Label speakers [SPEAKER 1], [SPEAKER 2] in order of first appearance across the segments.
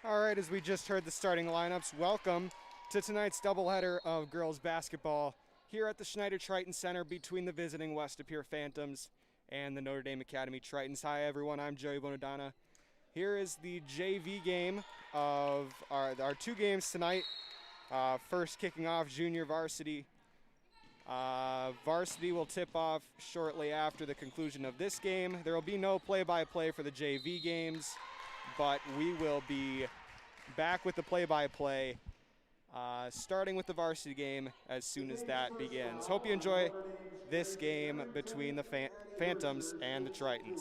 [SPEAKER 1] All right, as we just heard the starting lineups, welcome to tonight's doubleheader of girls basketball here at the Schneider Triton Center between the visiting West Pere Phantoms and the Notre Dame Academy Tritons. Hi, everyone. I'm Joey Bonadonna. Here is the JV game of our two games tonight. First kicking off junior varsity. Varsity will tip off shortly after the conclusion of this game. There will be no play-by-play for the JV games, but we will be back with the play-by-play starting with the varsity game as soon as that begins. Hope you enjoy this game between the Phantoms and the Tritons.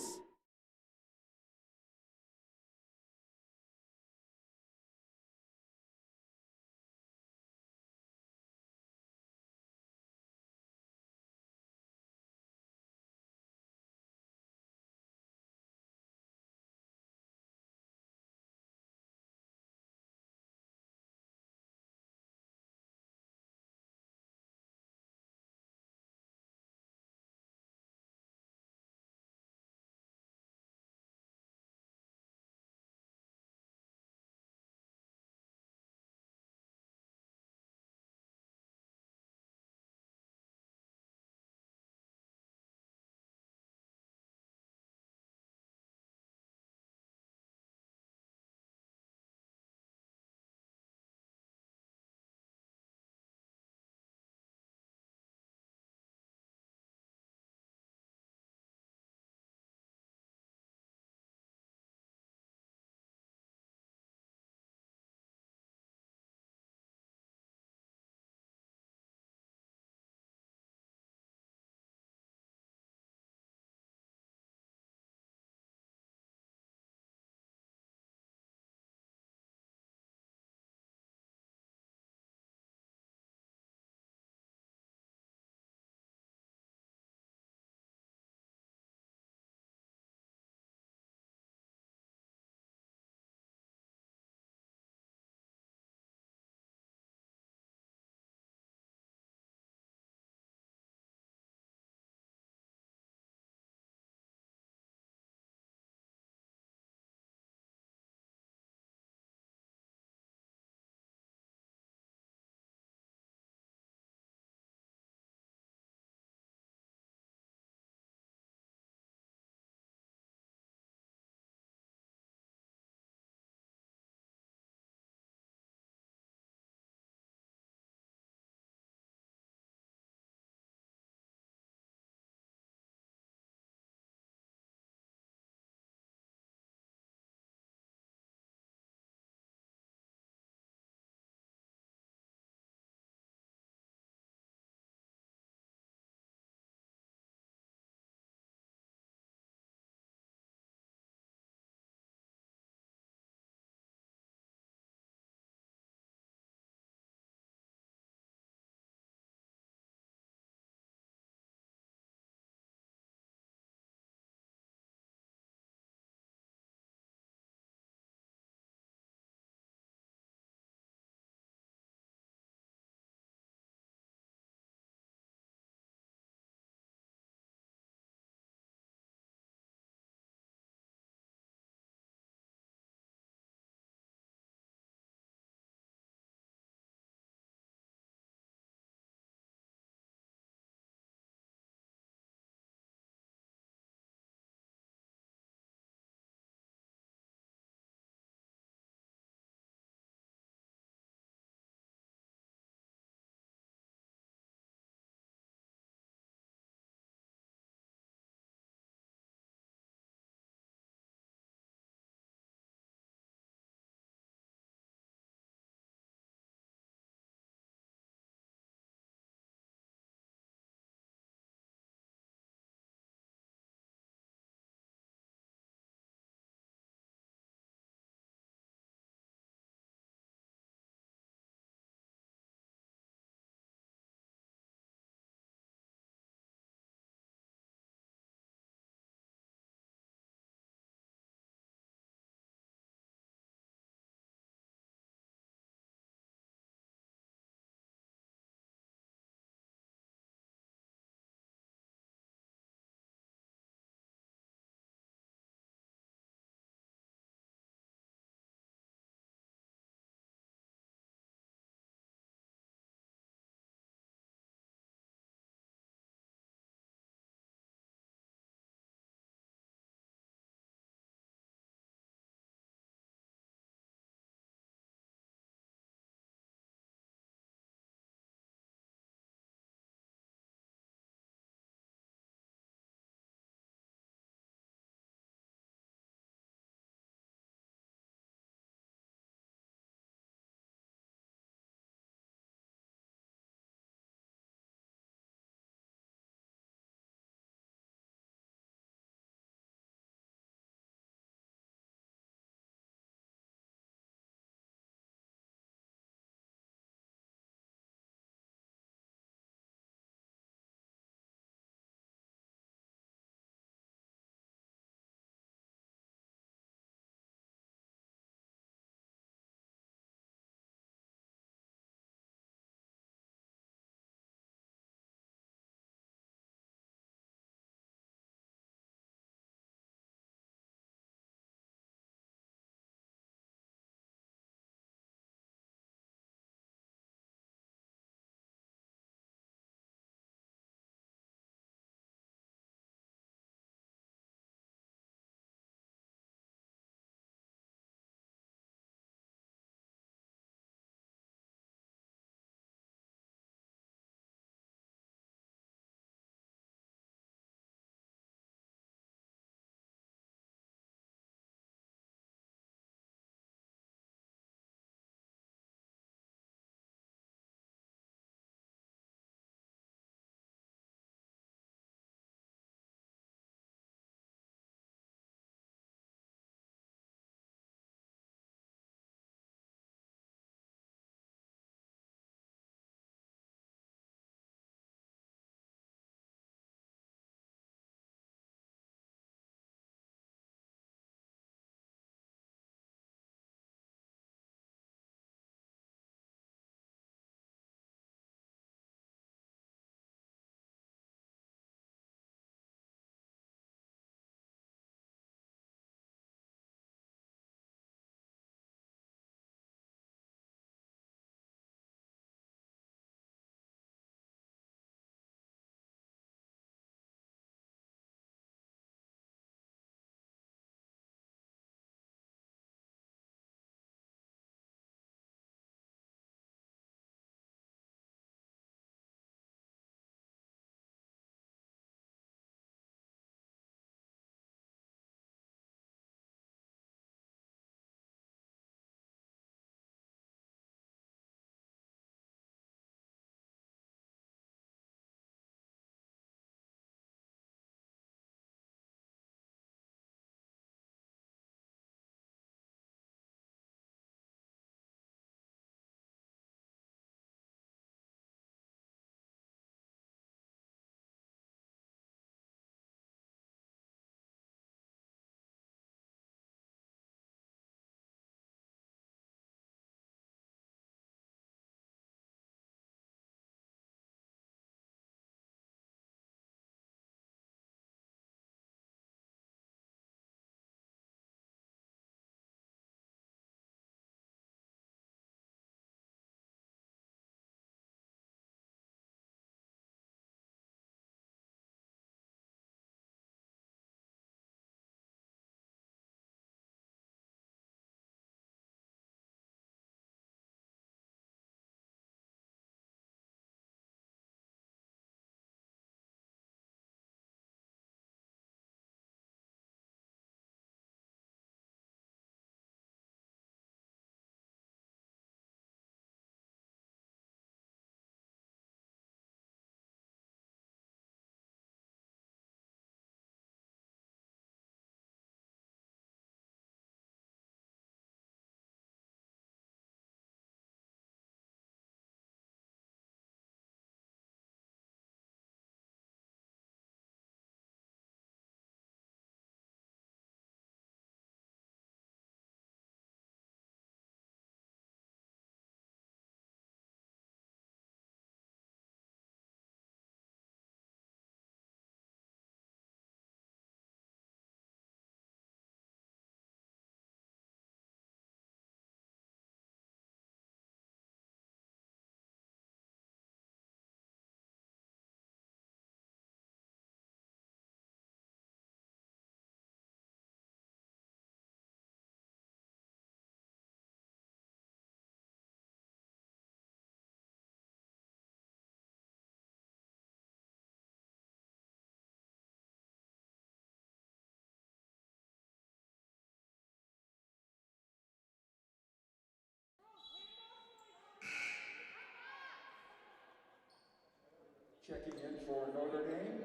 [SPEAKER 2] Checking in for Notre Dame,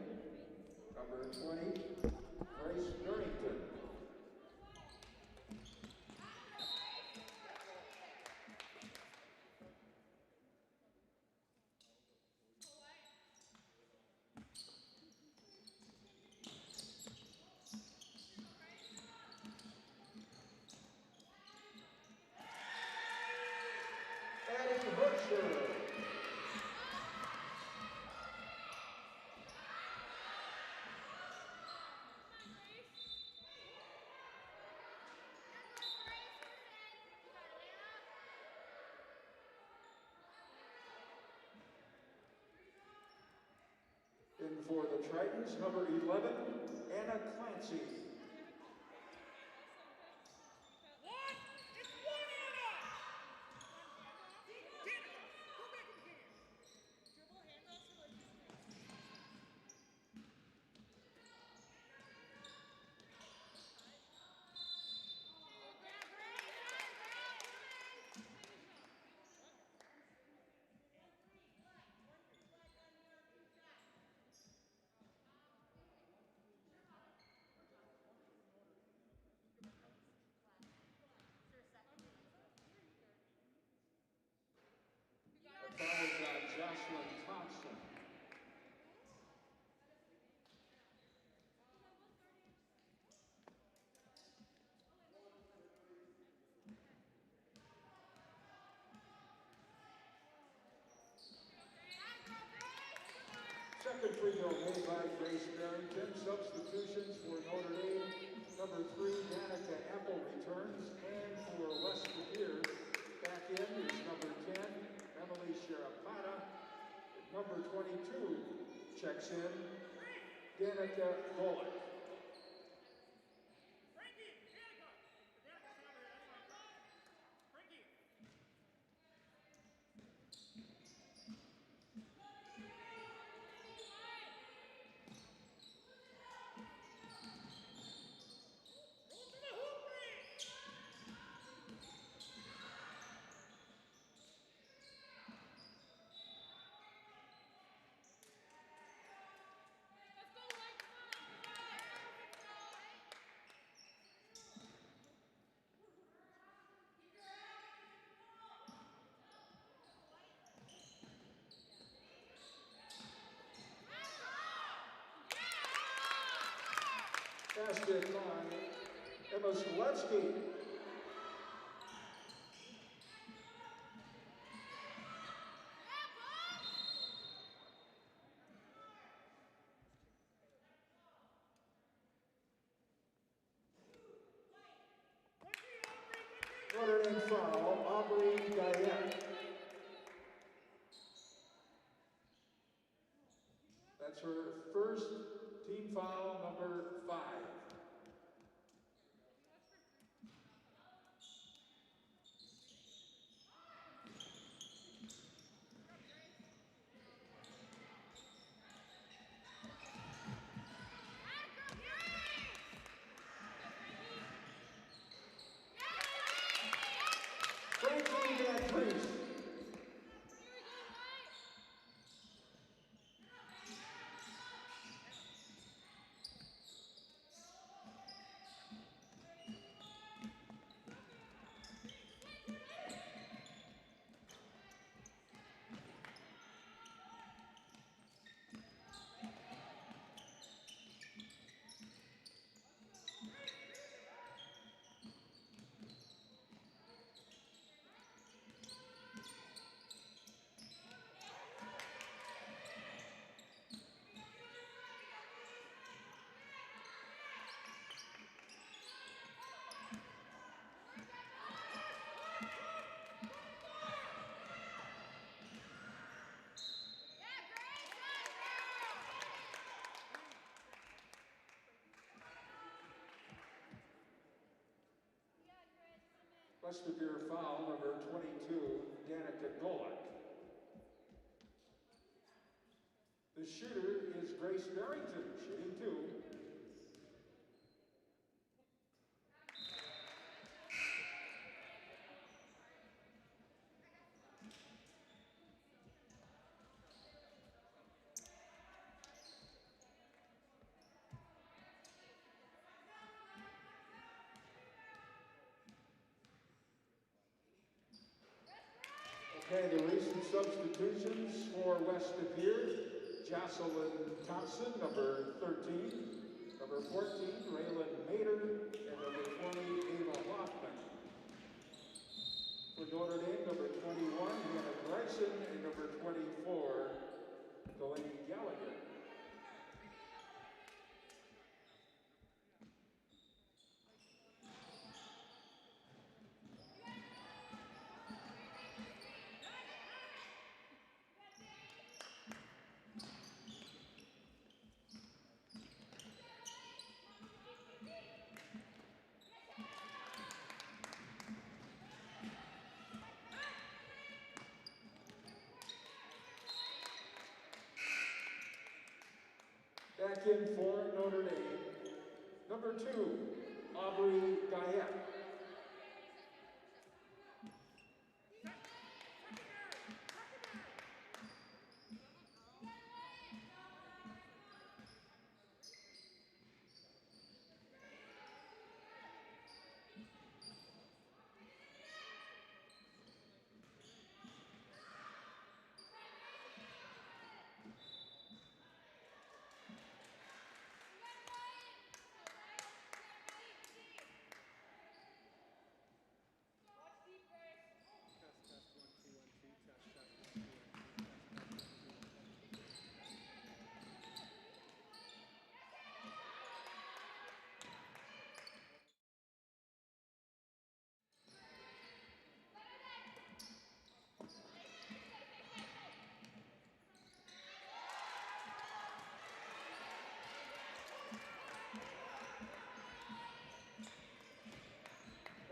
[SPEAKER 2] number 20, Grace Barrington. In for the Tritons, number 11, Anna Clancy. Second free throw made by Grace Barrington. Substitutions for Notre Dame. Number 3, Danica Apple returns. And for West Pere, back in is number 10, Emily Sharapata. Number 22 checks in, Danica Bullock. Basket by Emma Zalewski. Notre Dame foul, Aubrey Guyette. That's her first team foul, number 5. West Pere foul, number 22, Danica Bullock. The shooter is Grace Barrington, shooting 2. Okay, the recent substitutions for West De Pere: Jocelyn Thompson, number 13, number 14, Raylan Mater, and number 20, Ava Hoffman. For Notre Dame, number 21, Hannah Gregson, and number 24, Delaney Gallagher. Back in for Notre Dame, number 2, Aubrey Guyette.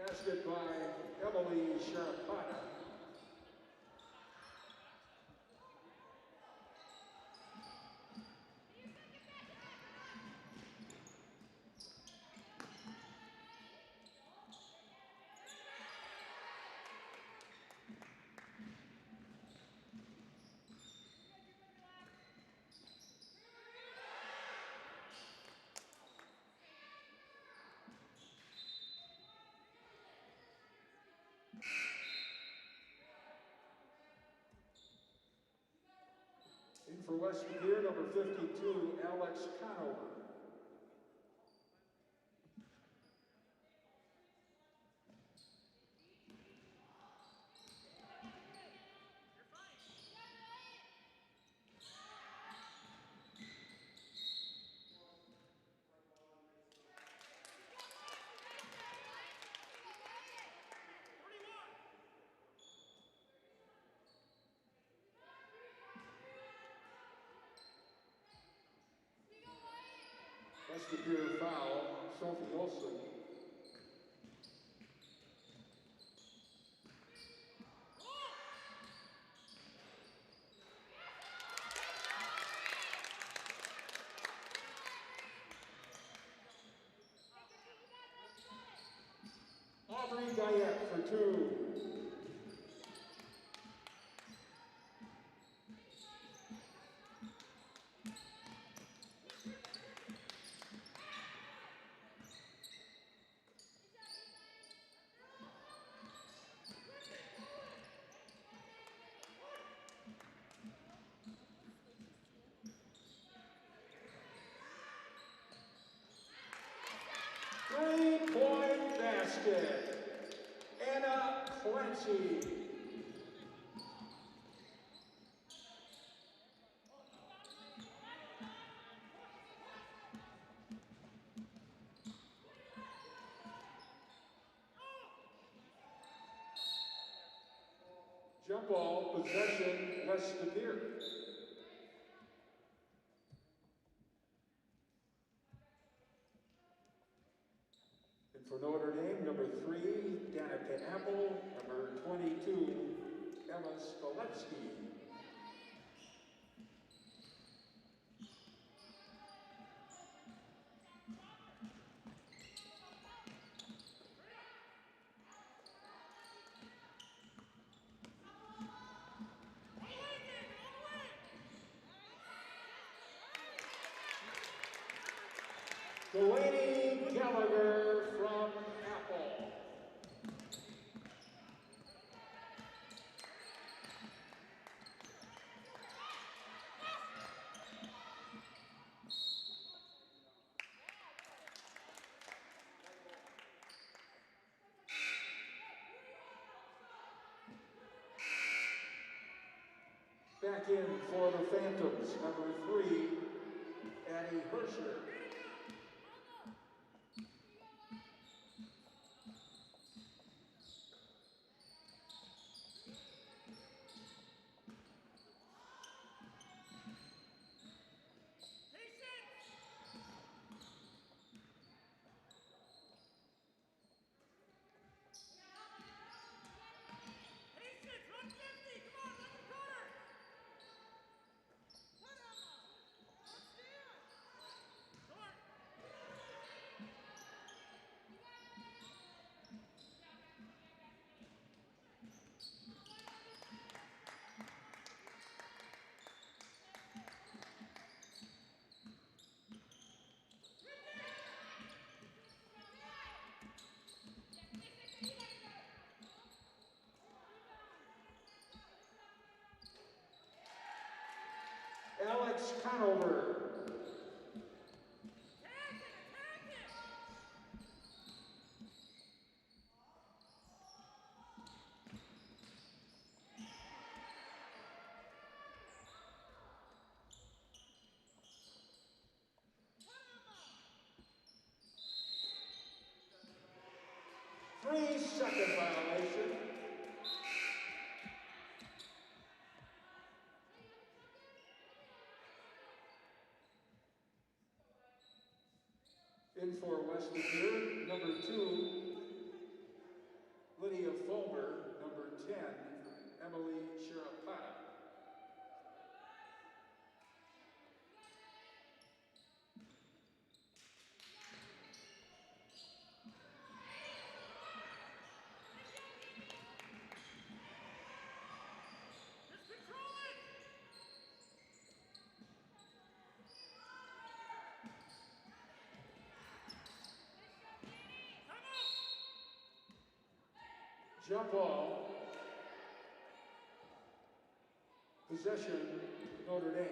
[SPEAKER 2] Basket by Emily Sharapata. In for West De Pere, number 52, Alex Conover. West De Pere foul, Sophie Olson. Aubrey Guyette for 2. Three-point basket, Anna Clancy. Jump ball, possession, West De Pere. And for Notre Dame, number 3, Danica Apple, number 22, Emma Skoletsky. Delaney Gallagher from Apple. Back in for the Phantoms, number 3, Addie Hersher. Alex Conover. Three-second violation. In for West Pere, number 2, Lydia Fulmer, number 10, Emily Sharapata. Jump ball. Possession, Notre Dame.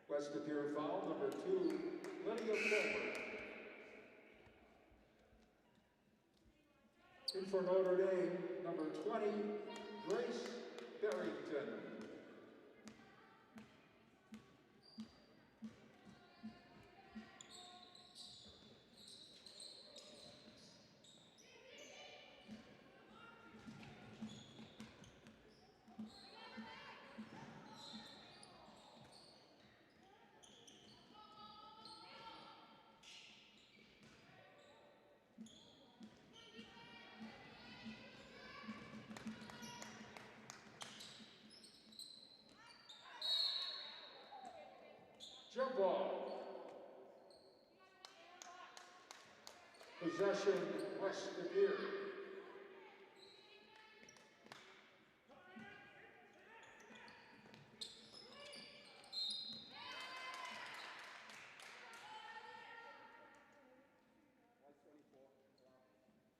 [SPEAKER 2] West Pere foul, number 2, Lydia Fulmer. In for Notre Dame, number 20, Grace Barrington. Jump ball. Possession, West Pere.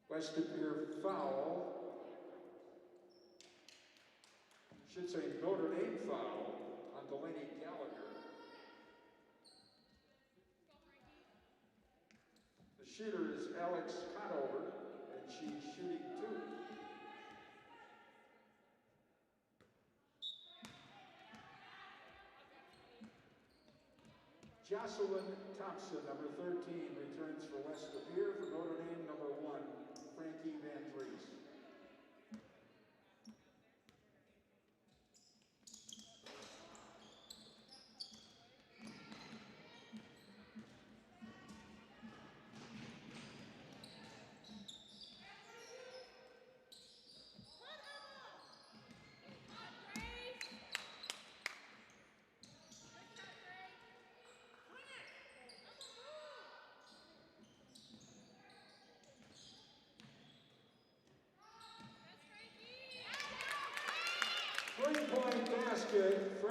[SPEAKER 2] West Pere foul. Should say Notre Dame foul on Delaney Gallagher. The shooter is Alex Conover, and she's shooting 2. Jocelyn Thompson, number 13, returns for West Pere. For Notre Dame, number 1, Frankie Van Dries.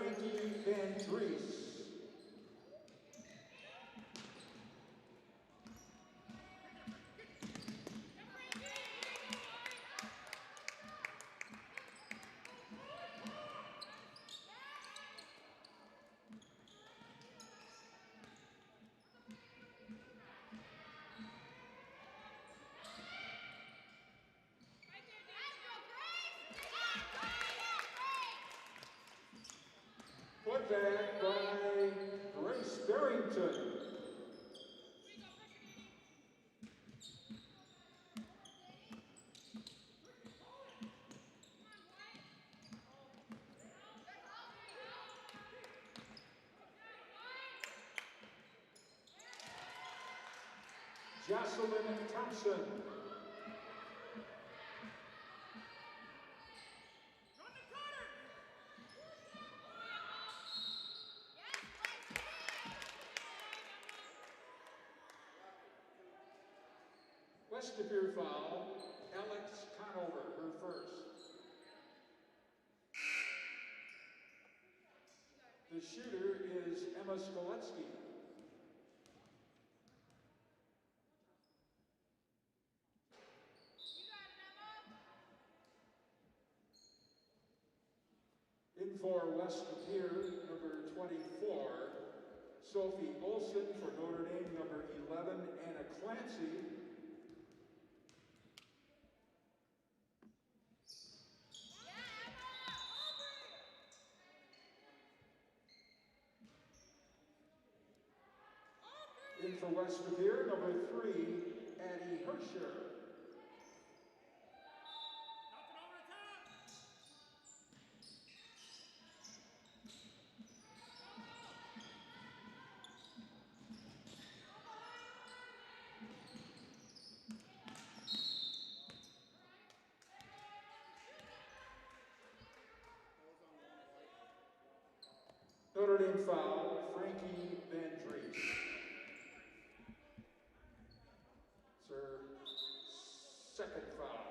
[SPEAKER 2] Frankie Van Dries. Put back by Grace Barrington. Jocelyn Thompson. West-Appear foul, Alex Conover, her first. The shooter is Emma Skoletsky. In for West-Appear, number 24, Sophie Olson. For Notre Dame, number 11, Anna Clancy. In for West-Appear, number 3, Addie Hersher. Notre Dame foul, Frankie Van Dries. It's her second foul.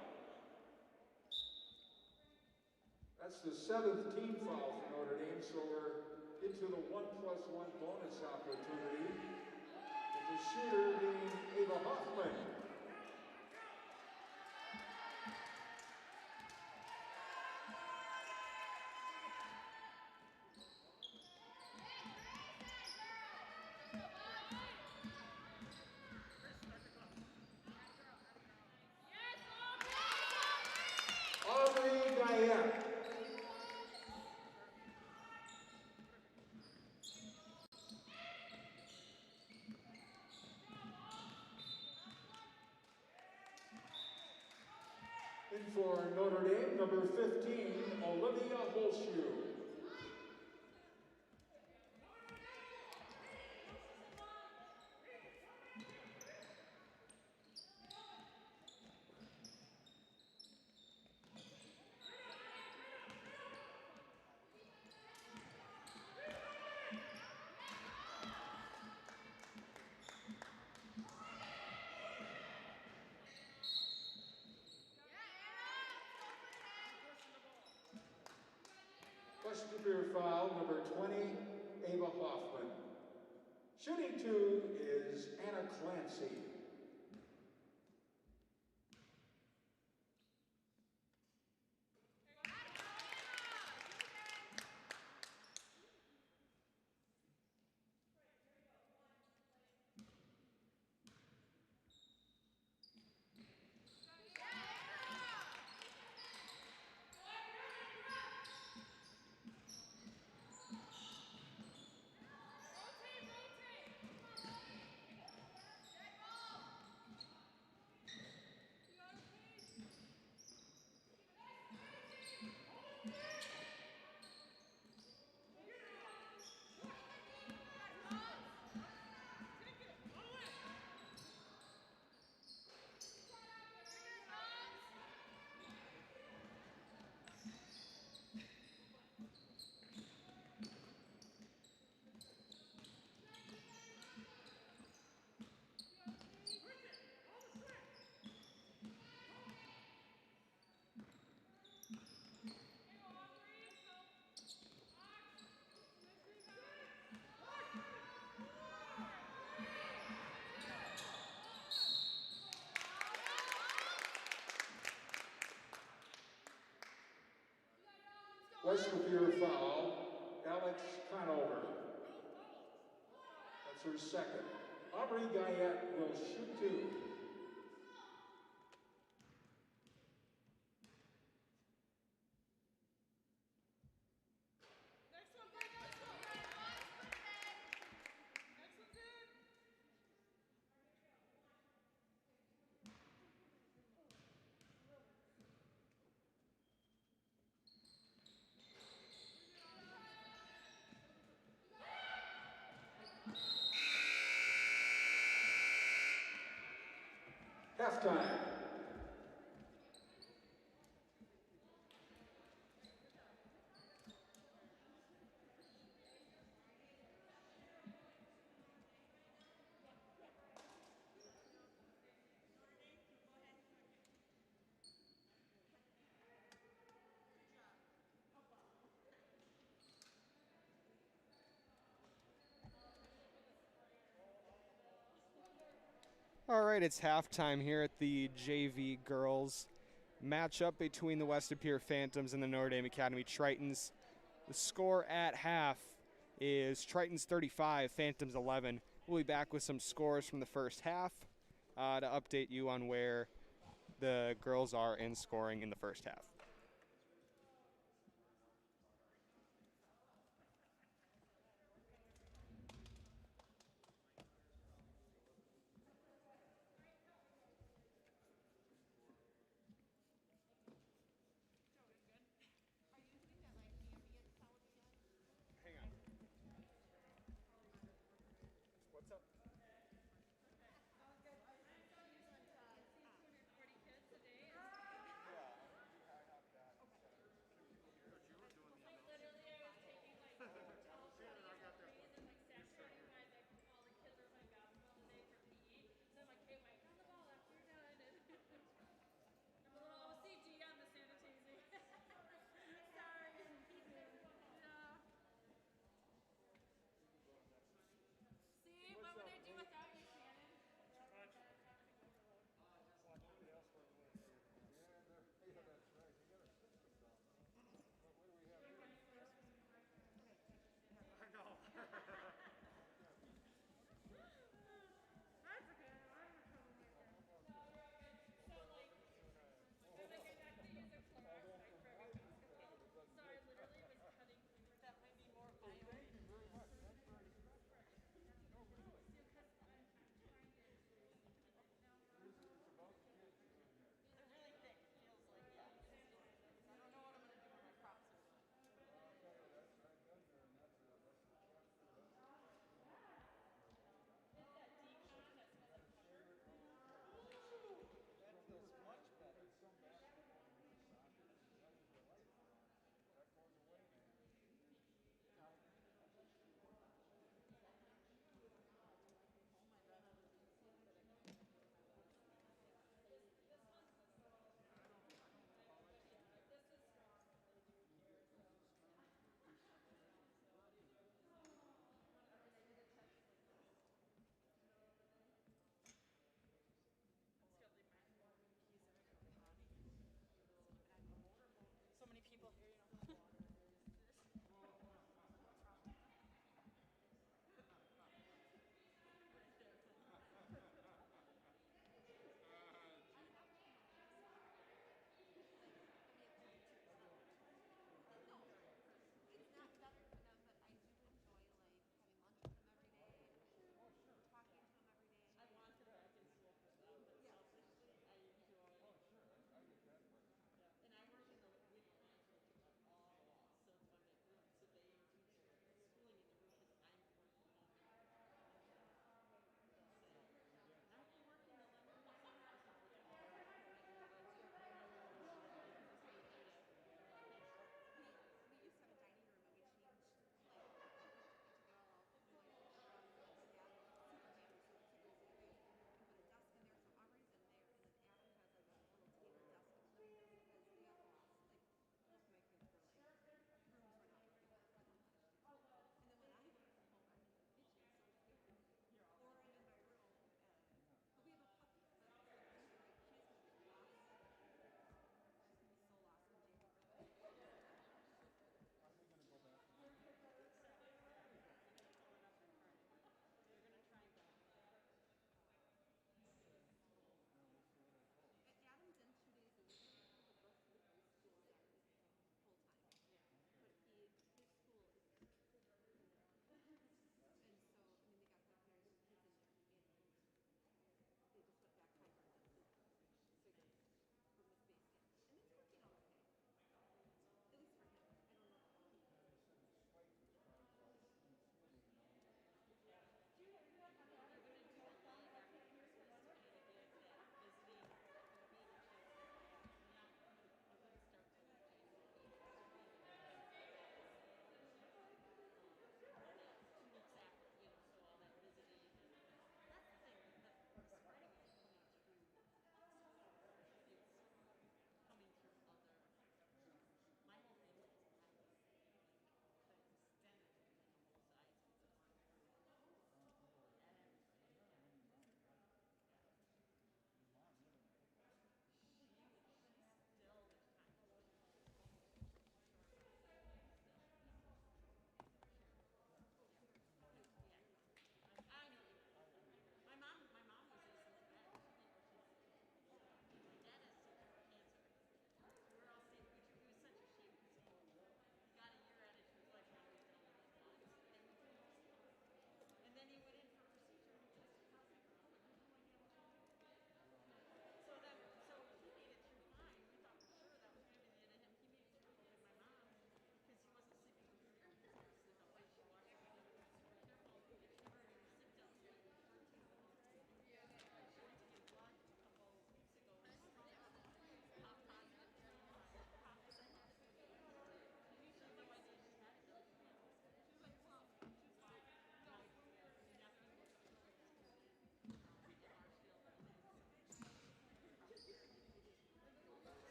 [SPEAKER 2] That's the 7th team foul for Notre Dame, so we're into the 1+1 bonus opportunity, with the shooter being Ava Hoffman. In for Notre Dame, number 15, Olivia Holshoe. West-Appear foul, number 20, Ava Hoffman. Shooting 2 is Anna Clancy. West De Pere foul, Alex Conover. That's her second. Aubrey Guyette will shoot two. Halftime.
[SPEAKER 1] All right, it's halftime here at the JV girls matchup between the West De Pere Phantoms and the Notre Dame Academy Tritons. The score at half is Tritons 35, Phantoms 11. We'll be back with some scores from the first half to update you on where the girls are in scoring in the first half.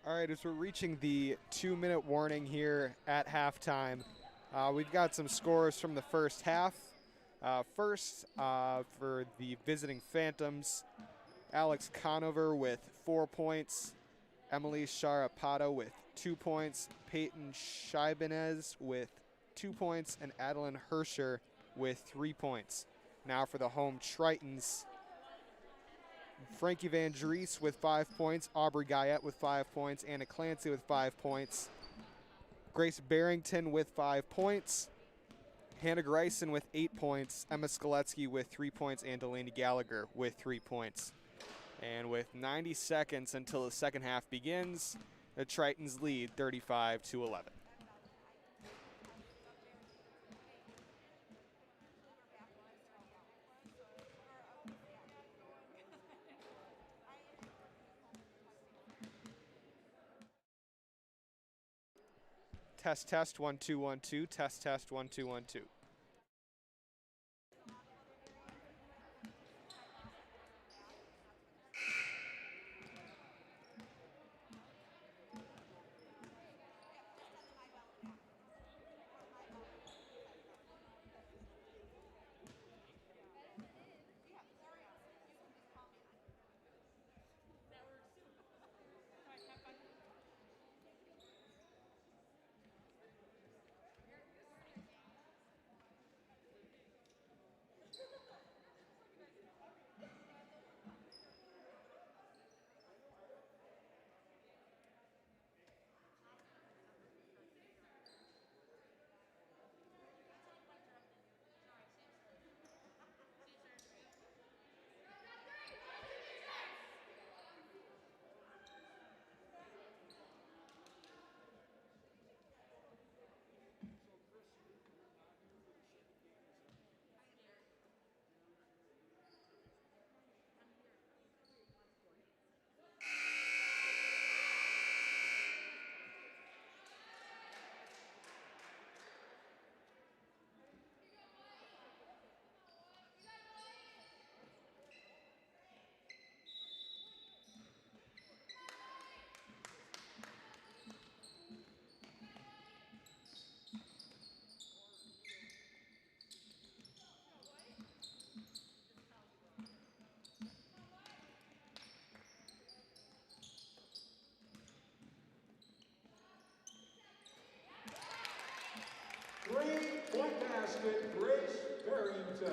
[SPEAKER 1] All right, as we're reaching the 2-minute warning here at halftime, we've got some scores from the first half. First, for the visiting Phantoms, Alex Conover with 4 points, Emily Sharapato with 2 points, Peyton Shibanez with 2 points, and Adeline Herscher with 3 points. Now for the home Tritons, Frankie Van Dries with 5 points, Aubrey Guyette with 5 points, Anna Clancy with 5 points, Grace Barrington with 5 points, Hannah Greisen with 8 points, Emma Skoletsky with 3 points, and Delaney Gallagher with 3 points. And with 90 seconds until the second half begins, the Tritons lead 35-11. Test, test, 1, 2, 1, 2. Test, test, 1, 2, 1, 2.
[SPEAKER 2] Three-point basket, Grace Barrington.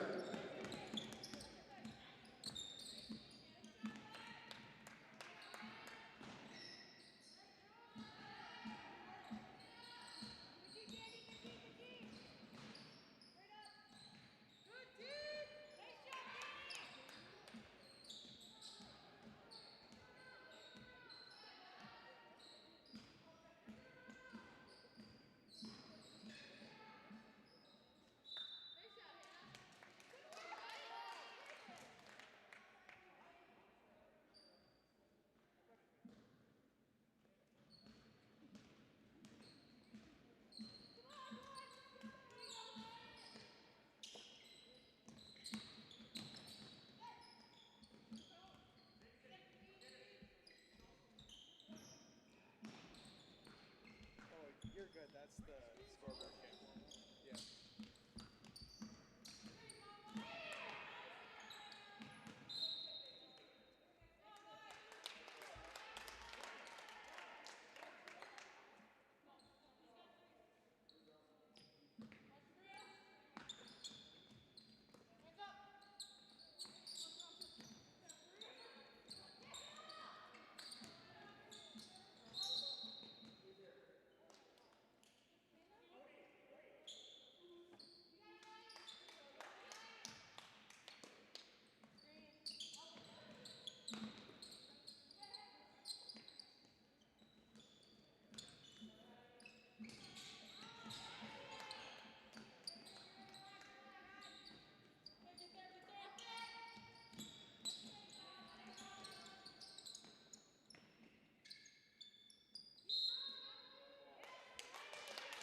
[SPEAKER 1] You're good. That's the scoreboard camera. Yeah.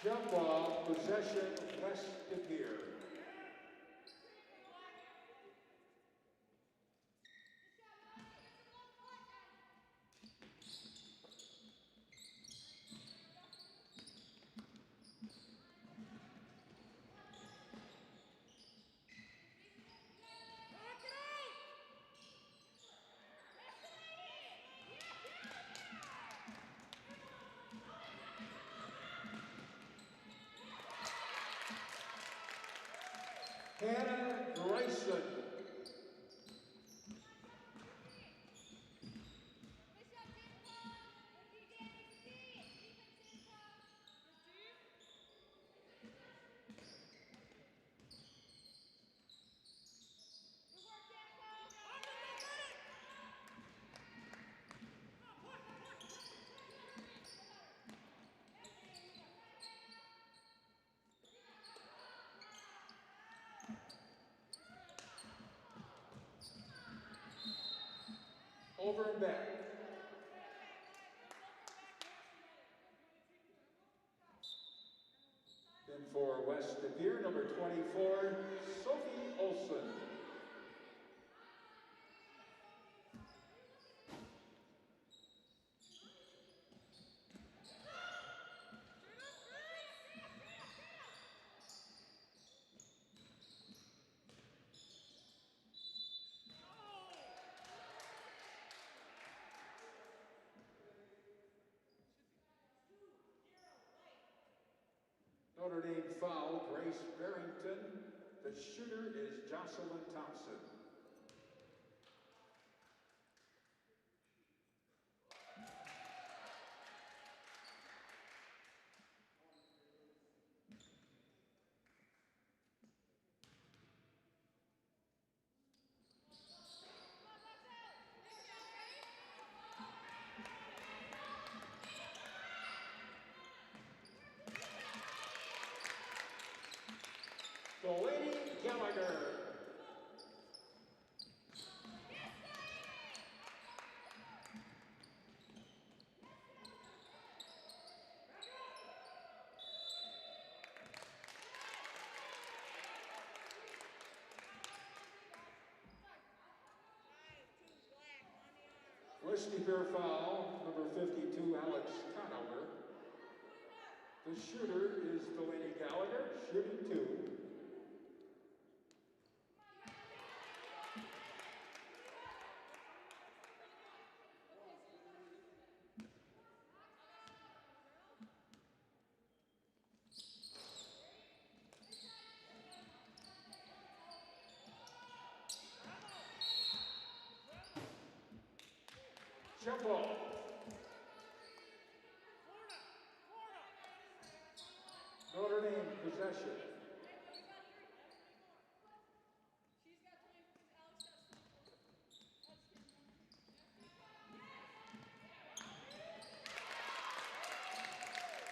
[SPEAKER 1] Jump ball, possession, West Pere.
[SPEAKER 2] Hannah Bryson. Over and back. Then for West De Pere, number 24, Sophie Olson. Notre Dame foul, Grace Barrington. The shooter is Jocelyn Thompson. Delaney Gallagher. West De Pere foul, number 52, Alex Conover. The shooter is Delaney Gallagher, shooting 2. Jump ball. Notre Dame possession.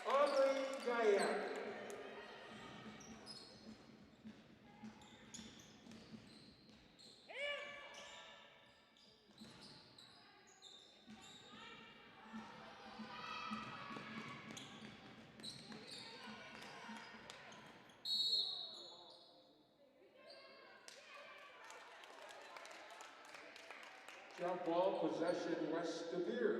[SPEAKER 2] Aubrey Diane. Jump ball possession, West De Pere.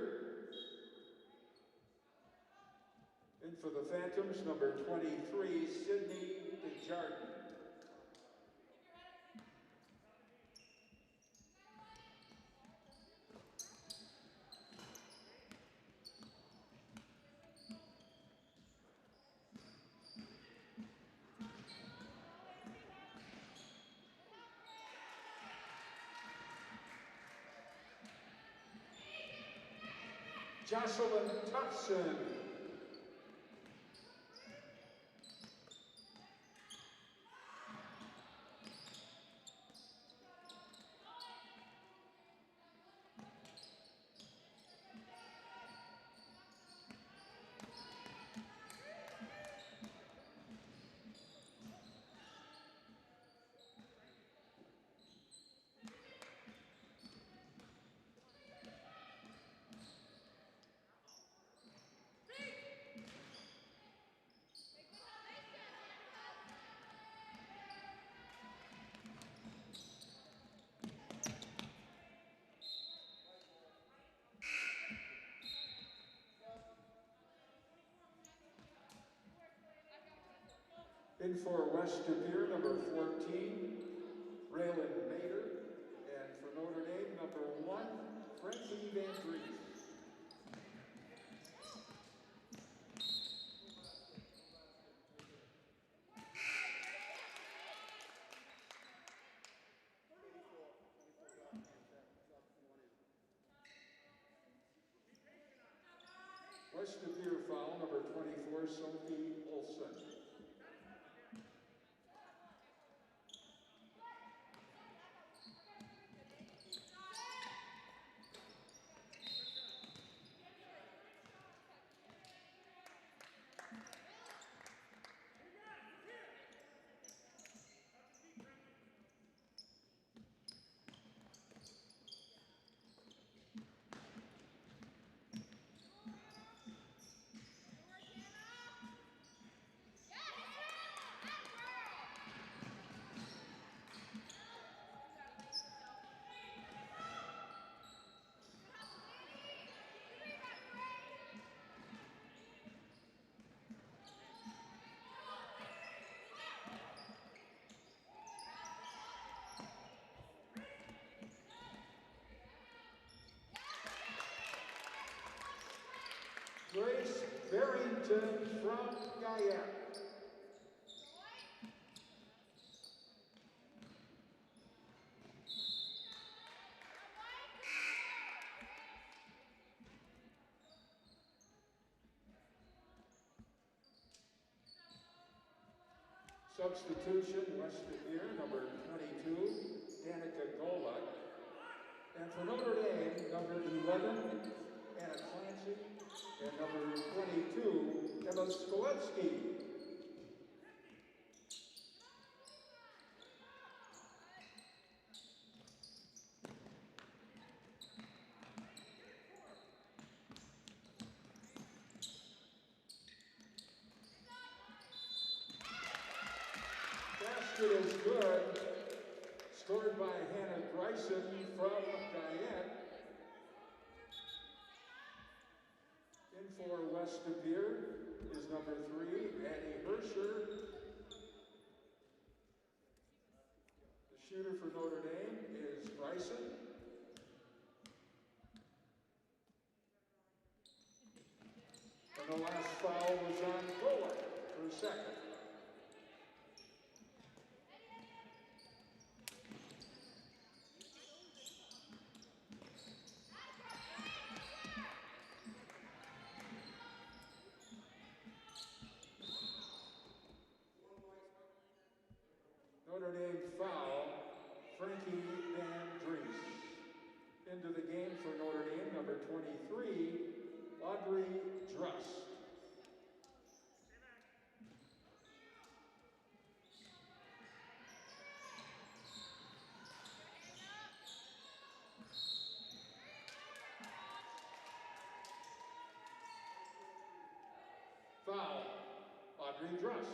[SPEAKER 2] In for the Phantoms, number 23, Sydney Desjardins. Jocelyn Thompson. In for West De Pere, number 14, Raylan Mater. And for Notre Dame, number 1, Frankie Van Dries. West De Pere foul, number 24, Sophie Olson. Grace Barrington from Guyette. Substitution, West De Pere, number 22, Danica Golak. And for Notre Dame, number 11, Anna Clancy, and number 22, Emma Skoletsky. Basket is good, scored by Hannah Bryson from Guyette. In for West De Pere is number 3, Maddie Herscher. The shooter for Notre Dame is Bryson. And the last foul was on Golak for second. Notre Dame foul, Frankie Van Dries. Into the game for Notre Dame, number 23, Audrey Drust. Foul, Audrey Drust.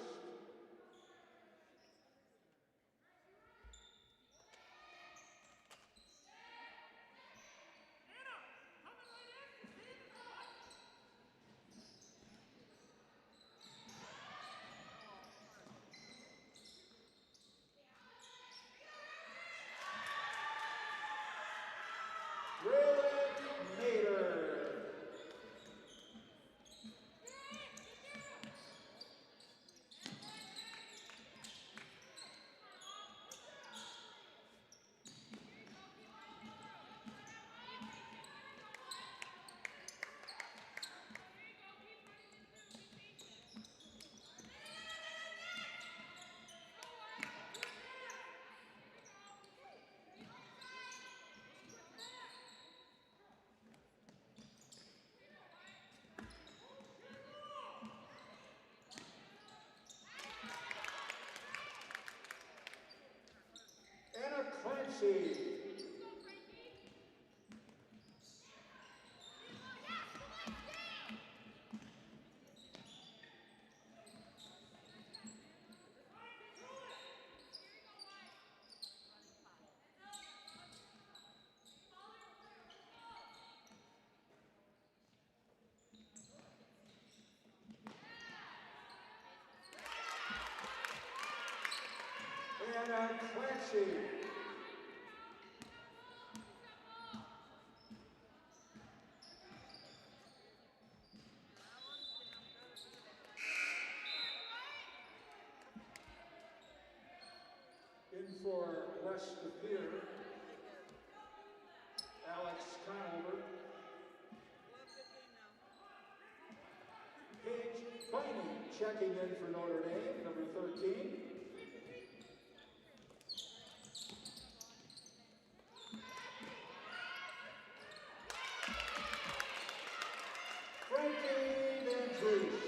[SPEAKER 2] Anna Clancy. Anna Clancy. In for West De Pere, Alex Conover. Paige Biney checking in for Notre Dame, number 13. Frankie Andrews.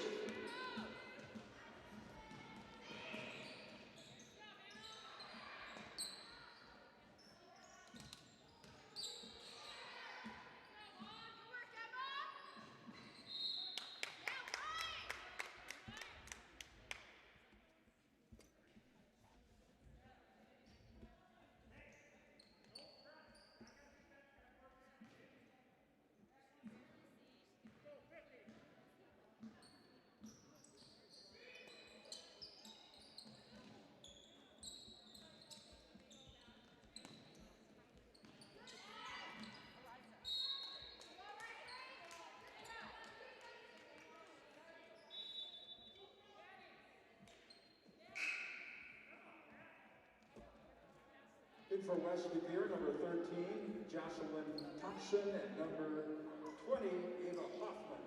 [SPEAKER 2] In for Wesley Pere, number 13, Jocelyn Thompson, and number 20, Ava Hoffman.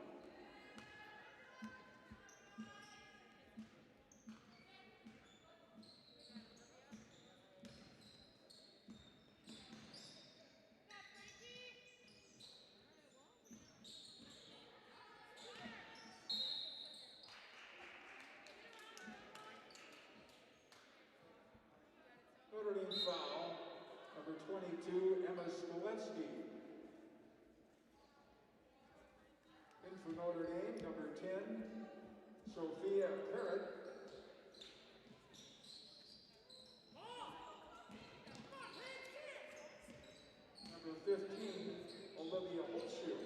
[SPEAKER 2] Notre Dame foul, number 22, Emma Smolensky. In for Notre Dame, number 10, Sophia Pere. Number 15, Olivia Holtshoe.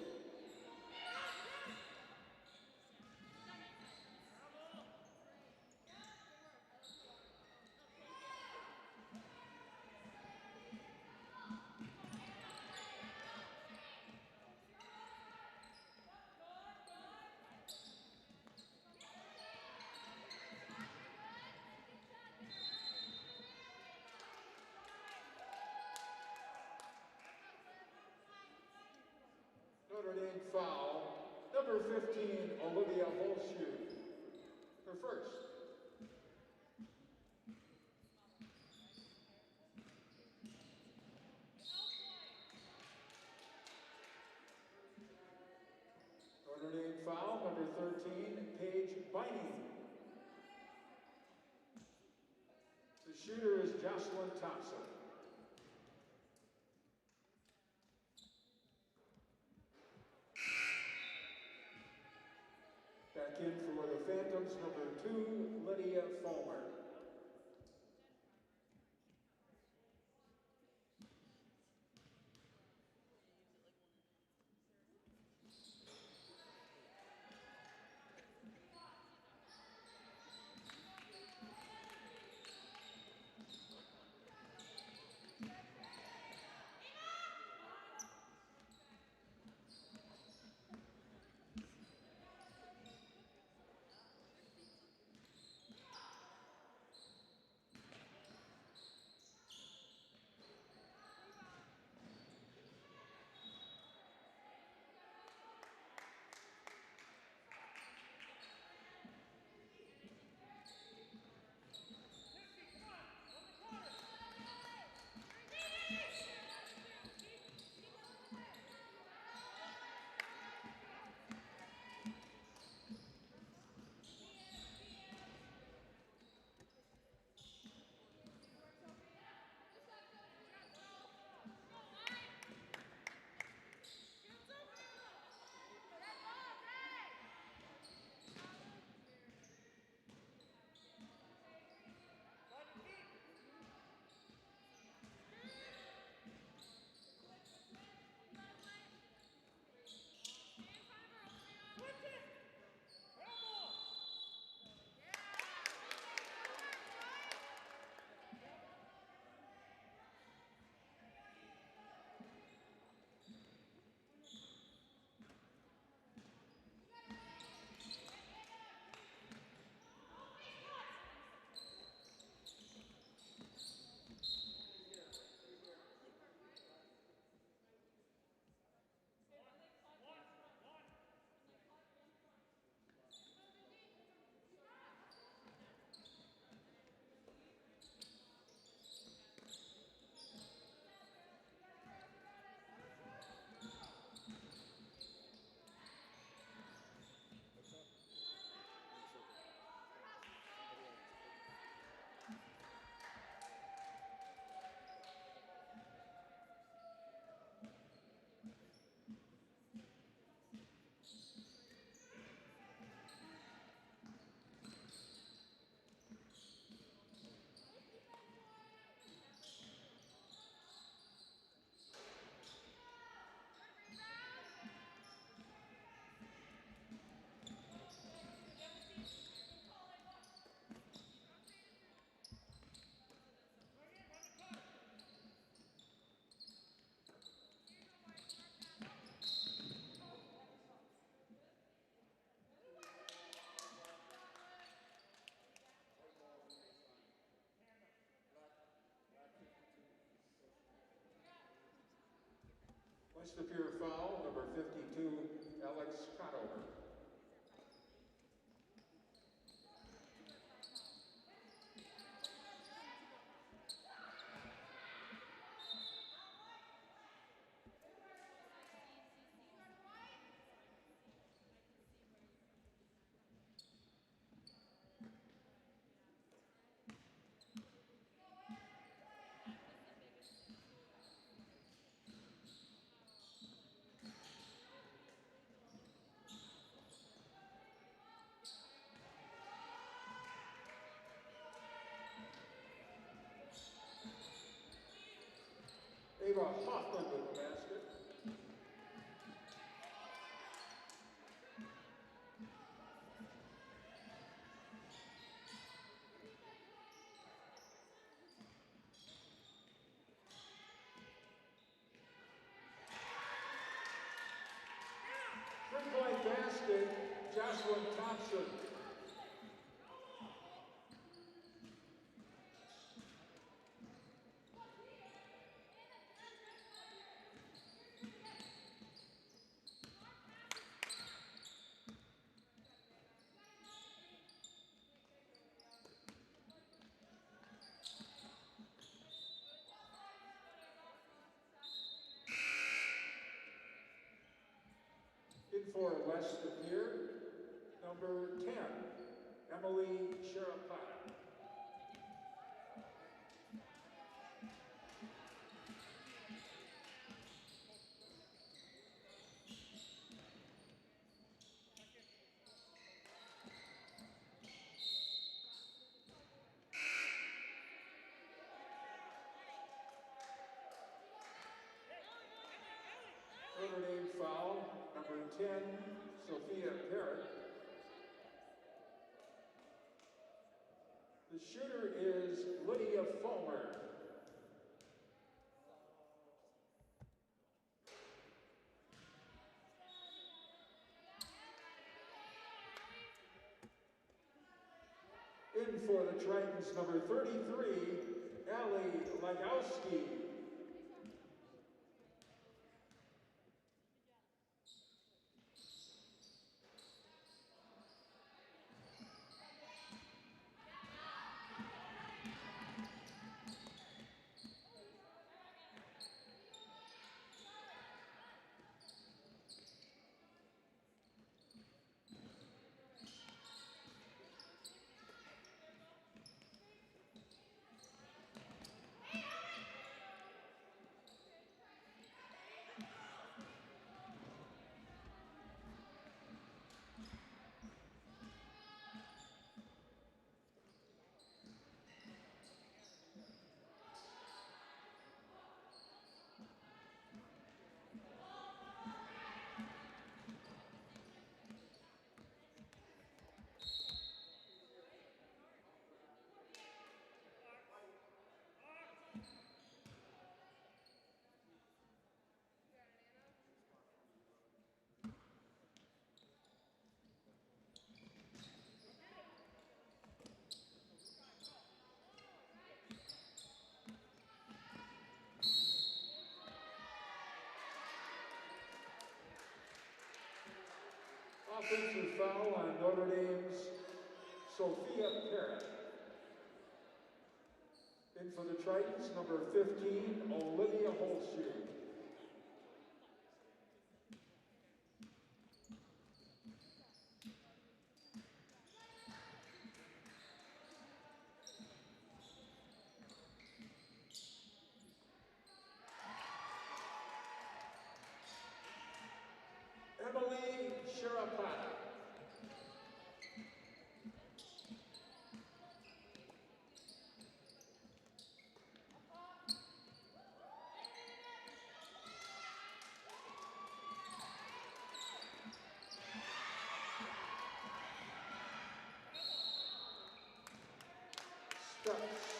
[SPEAKER 2] Notre Dame foul, number 15, Olivia Holtshoe. Her first. Notre Dame foul, number 13, Paige Biney. The shooter is Jocelyn Thompson. Back in for the Phantoms, number 2, Lydia Fulmer. West of Pere foul, number 52, Alex Conover. Ava Hoffman with the basket. Three-point basket, Jocelyn Thompson. In for West of Pere, number 10, Emily Sharapata. Notre Dame foul, number 10, Sophia Pere. The shooter is Lydia Fulmer. In for the Tritons, number 33, Allie Legowski. Offensive foul on Notre Dame's Sophia Pere. In for the Tritons, number 15, Olivia Holshoe. Emily Sharapata. Steps.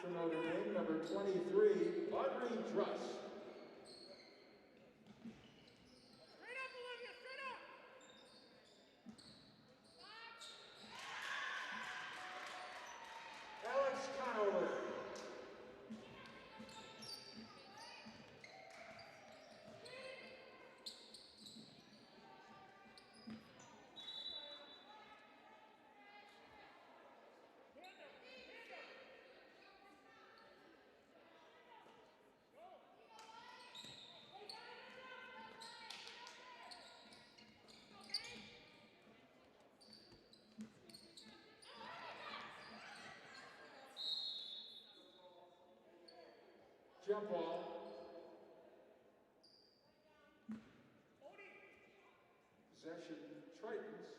[SPEAKER 2] For Notre Dame, number 23, Audrey Druss. Alex Conover. Jump ball. Possession, Tritons.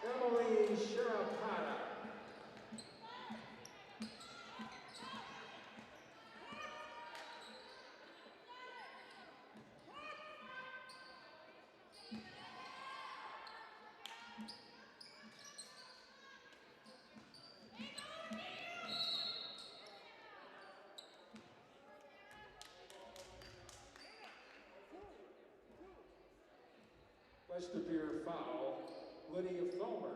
[SPEAKER 2] Emily Sharapata. West foul, Lydia Fulmer.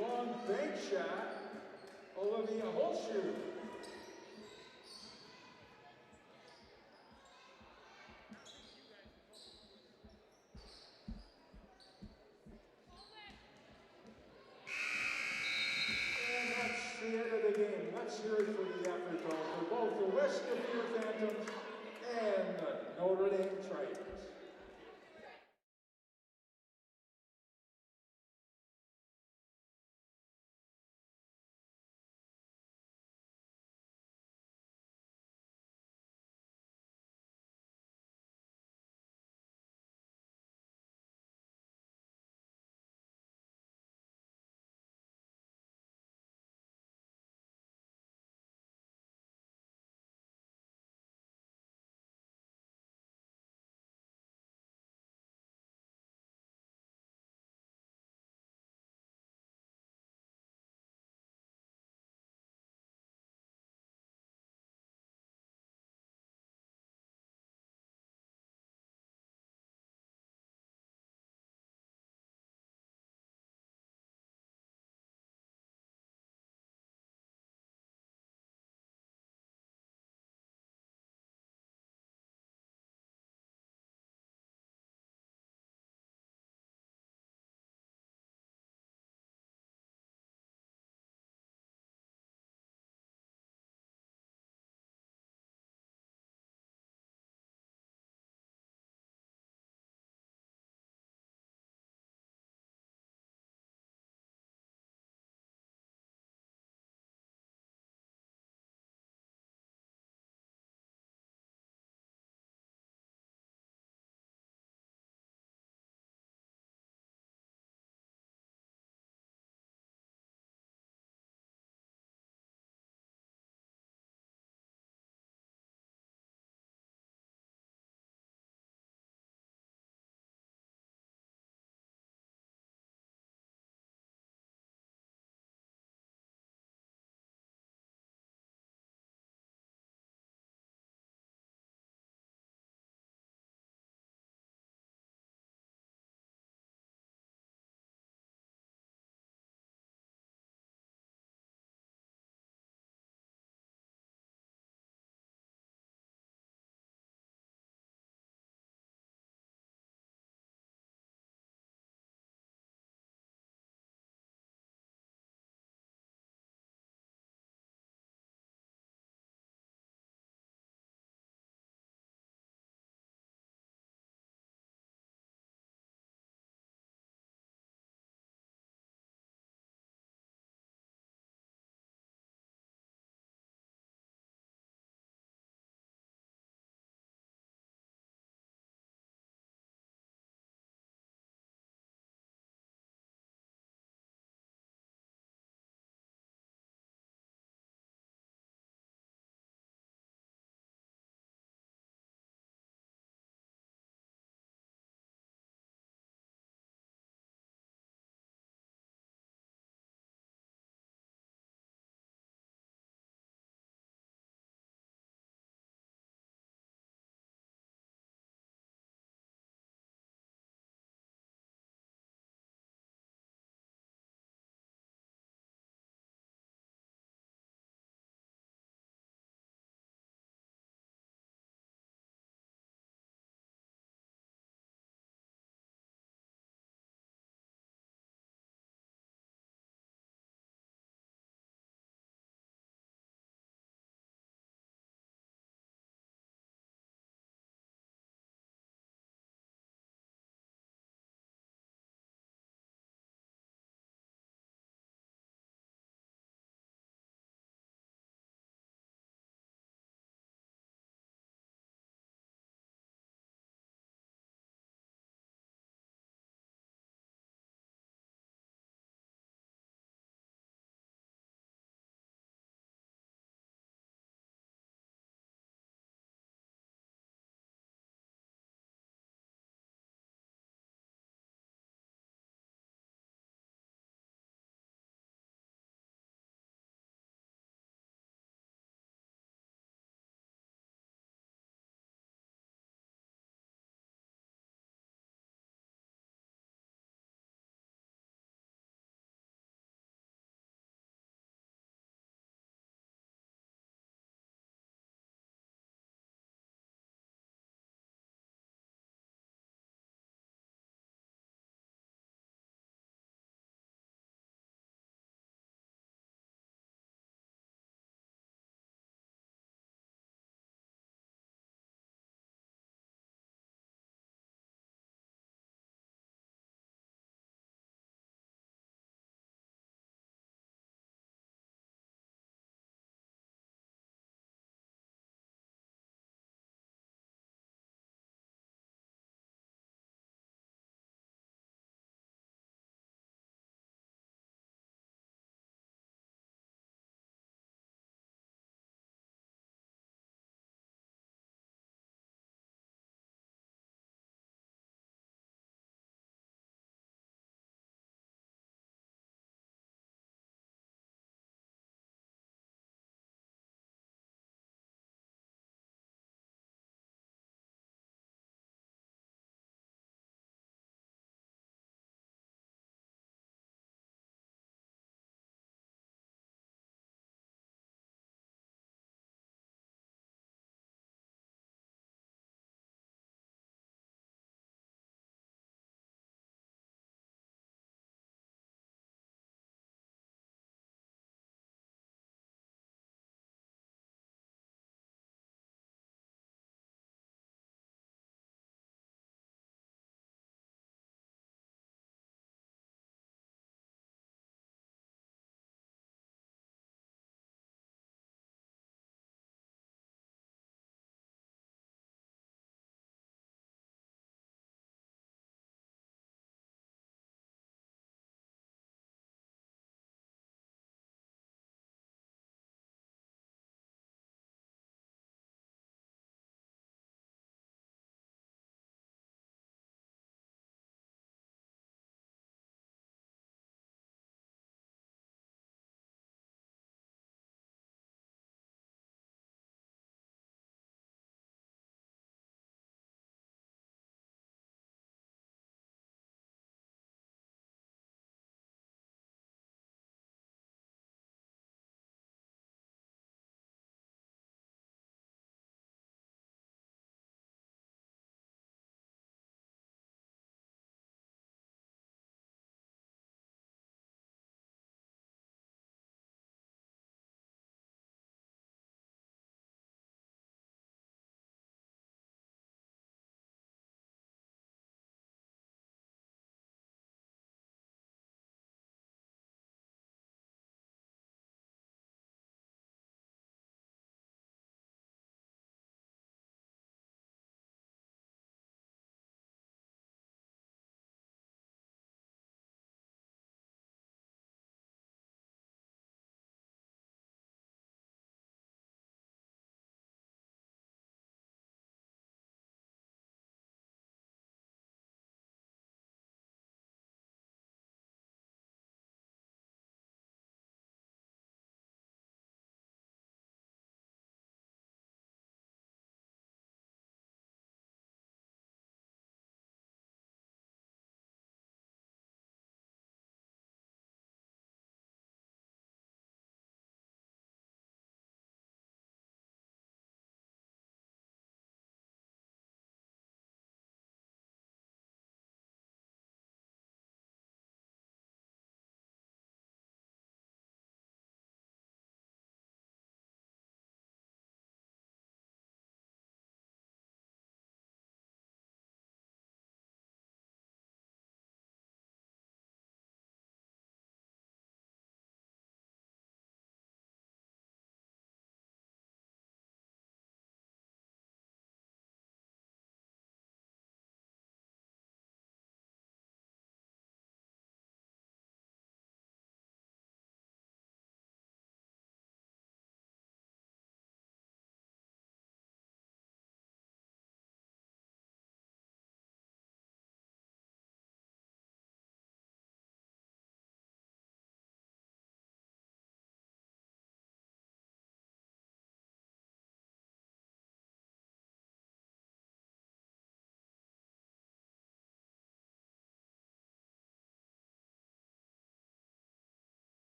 [SPEAKER 2] Long bank shot, Olivia Holshoe. And that's the end of the game. Let's hear it for the effort though, for both the West Pere Phantoms and the Notre Dame Tritons.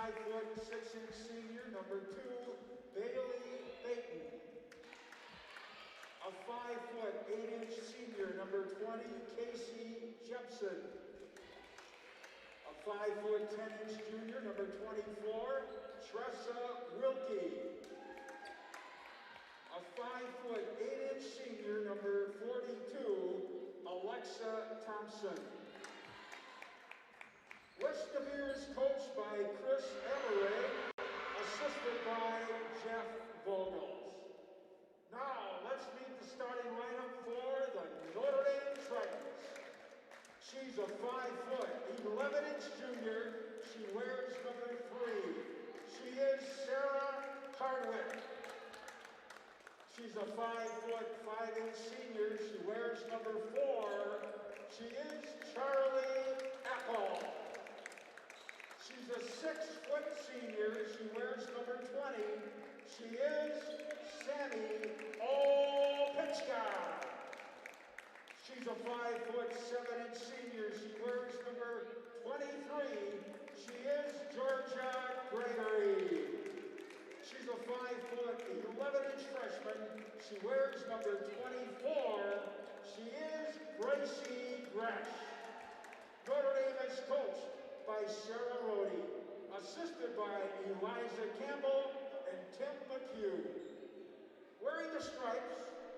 [SPEAKER 2] 5'6" senior, number 2, Bailey Baton. A 5'8" senior, number 20, Casey Jepson. A 5'10" junior, number 24, Tressa Wilkie. A 5'8" senior, number 42, Alexa Thompson. West De Vere is coached by Chris Everett, assisted by Jeff Vogels. Now, let's meet the starting lineup for the Notre Dame Tritons. She's a 5'11" junior. She wears number 3. She is Sarah Hardwick. She's a 5'5" senior. She wears number 4. She is Charlie Apple. She's a 6' senior. She wears number 20. She is Sammy Opitchka. She's a 5'7" senior. She wears number 23. She is Georgia Gregory. She's a 5'11" freshman. She wears number 24. She is Gracie Gresh. Notre Dame is coached by Sarah Rohde, assisted by Eliza Campbell and Tim McHugh. Wearing the stripes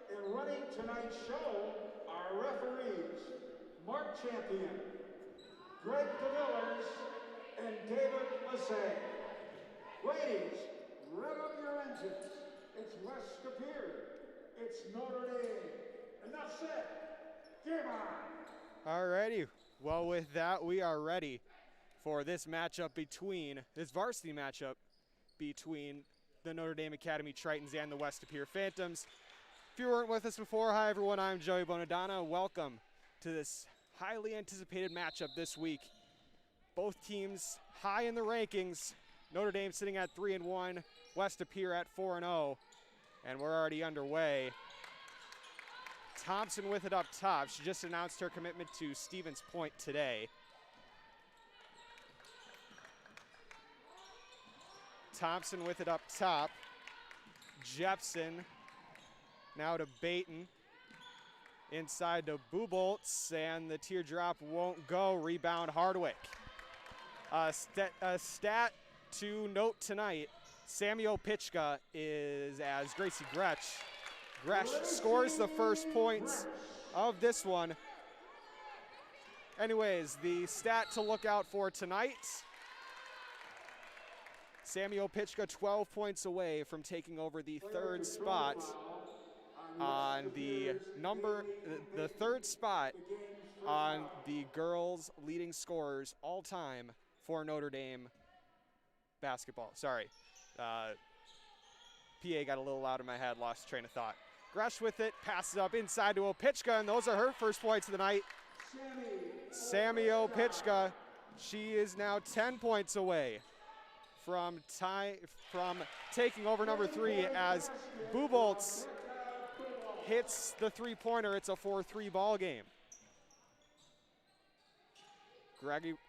[SPEAKER 2] and running tonight's show are referees Mark Champion, Greg DeVillers, and David Lassay. Ladies, rev up your engines. It's West De Vere. It's Notre Dame. Enough said. Game on.
[SPEAKER 1] Alrighty. Well, with that, we are ready for this varsity matchup between the Notre Dame Academy Tritons and the West De Vere Phantoms. If you weren't with us before, hi everyone, I'm Joey Bonadonna. Welcome to this highly anticipated matchup this week. Both teams high in the rankings. Notre Dame sitting at 3-1, West De Vere at 4-0, and we're already underway. Thompson with it up top. She just announced her commitment to Stevens Point today. Thompson with it up top. Jepson now to Baton. Inside to Buboltz, and the teardrop won't go. Rebound Hardwick. A stat to note tonight, Sammy Opitchka is as Gracie Gresh. Gresh scores the first points of this one. Anyways, the stat to look out for tonight, Sammy Opitchka 12 points away from taking over the third spot on the third spot on the girls' leading scorers all time for Notre Dame basketball. Sorry. PA got a little loud in my head, lost train of thought. Gresh with it, passes up inside to Opitchka, and those are her first points of the night. Sammy Opitchka, she is now 10 points away from taking over number 3 as Buboltz hits the three-pointer. It's a 4-3 ball game.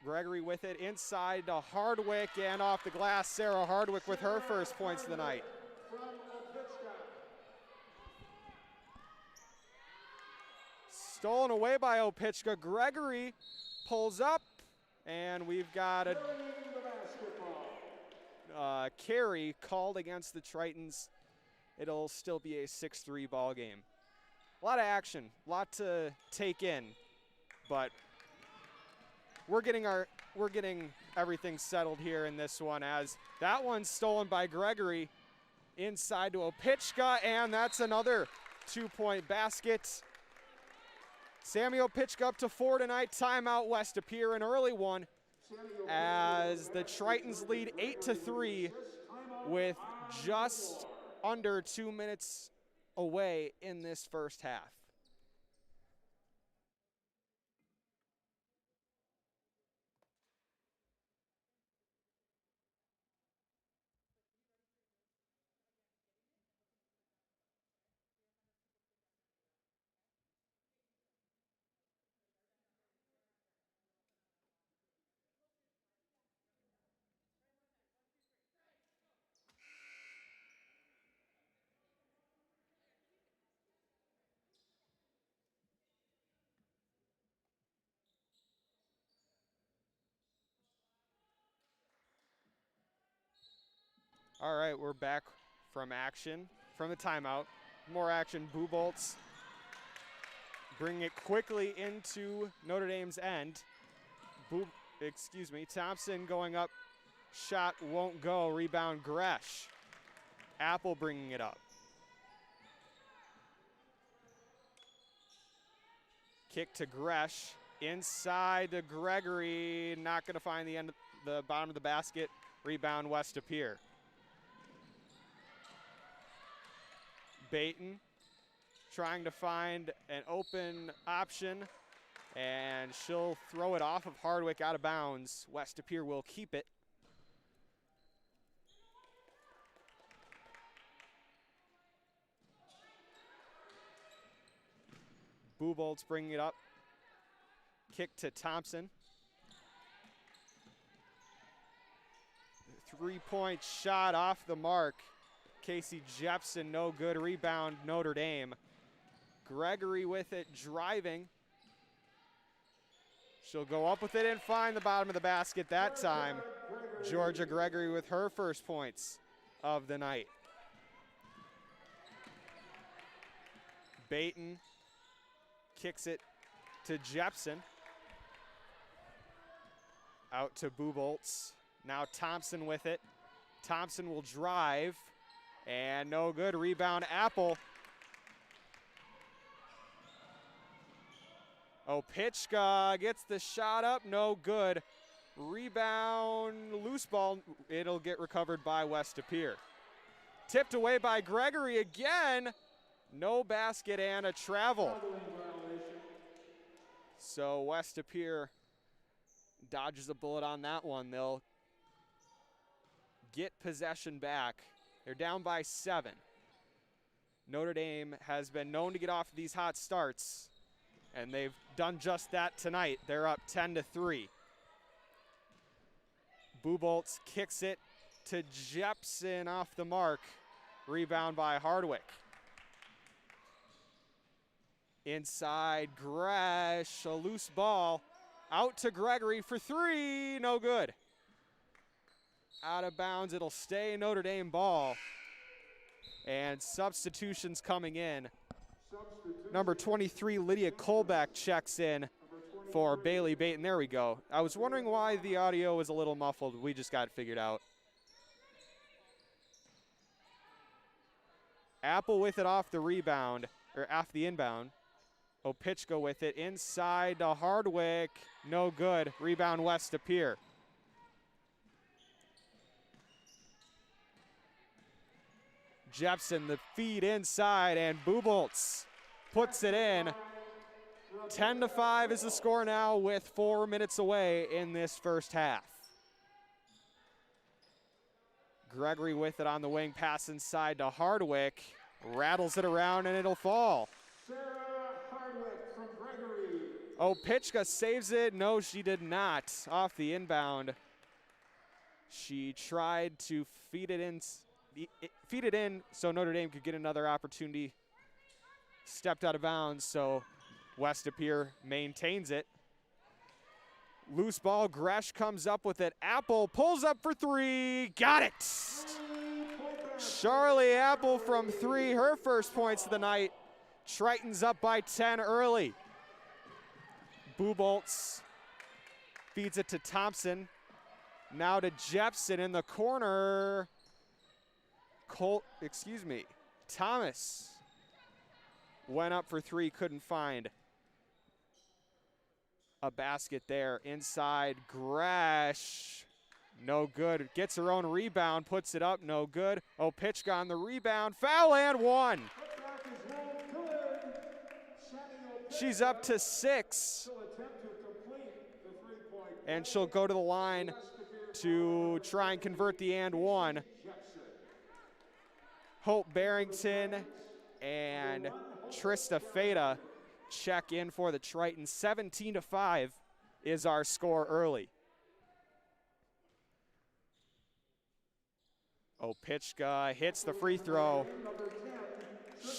[SPEAKER 1] Gregory with it inside to Hardwick, and off the glass, Sarah Hardwick with her first points of the night. Stolen away by Opitchka. Gregory pulls up, and we've got a carry called against the Tritons. It'll still be a 6-3 ball game. A lot of action, a lot to take in, but we're getting everything settled here in this one, as that one's stolen by Gregory inside to Opitchka, and that's another 2-point basket. Sammy Opitchka up to 4 tonight. Timeout, West De Vere, an early one, as the Tritons lead 8-3 with just under 2 minutes away in this first half. All right, we're back from action, from the timeout. More action, Bubolts bringing it quickly into Notre Dame's end. Thompson going up, shot won't go, rebound Gresh. Apple bringing it up. Kick to Gresh, inside to Gregory, not gonna find the bottom of the basket. Rebound West to Pere. Baton trying to find an open option, and she'll throw it off of Hardwick out of bounds. West to Pere will keep it. Bubolts bringing it up. Kick to Thompson. Three-point shot off the mark. Casey Jepson, no good. Rebound, Notre Dame. Gregory with it, driving. She'll go up with it and find the bottom of the basket that time. Georgia Gregory with her first points of the night. Baton kicks it to Jepson. Out to Bubolts. Now Thompson with it. Thompson will drive, and no good. Rebound Apple. Opitchka gets the shot up, no good. Rebound, loose ball, it'll get recovered by West to Pere. Tipped away by Gregory again. No basket and a travel. So West to Pere dodges a bullet on that one. They'll get possession back. They're down by 7. Notre Dame has been known to get off these hot starts, and they've done just that tonight. They're up 10-3. Bubolts kicks it to Jepson off the mark. Rebound by Hardwick. Inside Gresh, a loose ball. Out to Gregory for 3, no good. Out of bounds, it'll stay Notre Dame ball. And substitutions coming in. Number 23, Lydia Kolbeck checks in for Bailey Baton. There we go. I was wondering why the audio was a little muffled. We just got it figured out. Apple with it off the rebound, or off the inbound. Opitchka with it inside to Hardwick. No good. Rebound West to Pere. Jepson, the feed inside, and Bubolts puts it in. 10-5 is the score now with 4 minutes away in this first half. Gregory with it on the wing, pass inside to Hardwick. Rattles it around and it'll fall. Opitchka saves it. No, she did not. Off the inbound. She tried to feed it in so Notre Dame could get another opportunity. Stepped out of bounds, so West to Pere maintains it. Loose ball, Gresh comes up with it. Apple pulls up for 3, got it! Charlie Apple from 3, her first points of the night. Triton's up by 10 early. Bubolts feeds it to Thompson. Now to Jepson in the corner. Thomas went up for 3, couldn't find a basket there. Inside, Gresh, no good. Gets her own rebound, puts it up, no good. Opitchka on the rebound, foul and 1. She's up to 6. And she'll go to the line to try and convert the and 1. Hope Barrington and Trista Feta check in for the Triton. 17-5 is our score early. Opitchka hits the free throw.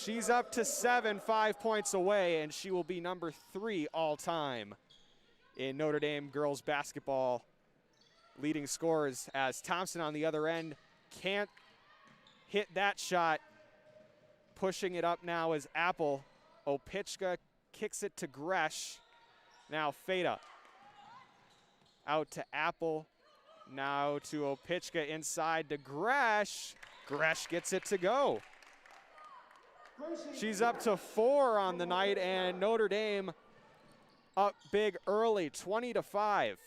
[SPEAKER 1] She's up to 7, 5 points away, and she will be number 3 all time in Notre Dame girls basketball leading scorers, as Thompson on the other end can't hit that shot. Pushing it up now is Apple. Opichka kicks it to Gresh. Now Feta. Out to Apple. Now to Opichka inside to Gresh. Gresh gets it to go. She's up to 4 on the night, and Notre Dame up big early, 20-5.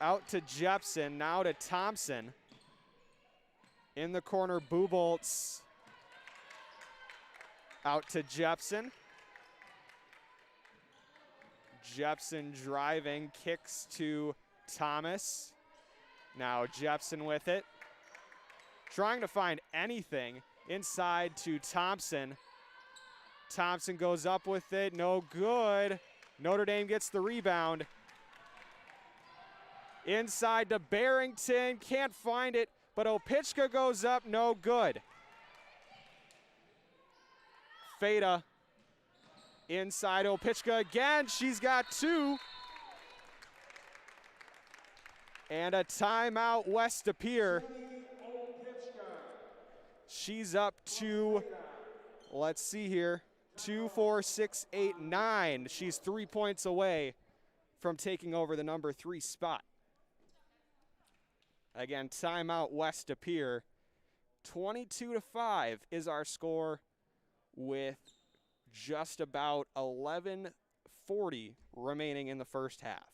[SPEAKER 1] Out to Jepson, now to Thompson. In the corner, Buboltz. Out to Jepson. Jepson driving, kicks to Thomas. Now Jepson with it. Trying to find anything inside to Thompson. Thompson goes up with it, no good. Notre Dame gets the rebound. Inside to Barrington, can't find it, but Opichka goes up, no good. Feta inside Opichka again, she's got 2. And a timeout, West Pere. She's up to, let's see here, 2, 4, 6, 8, 9. She's 3 points away from taking over the number 3 spot. Again, timeout, West Pere. 22-5 is our score with just about 11:40 remaining in the first half.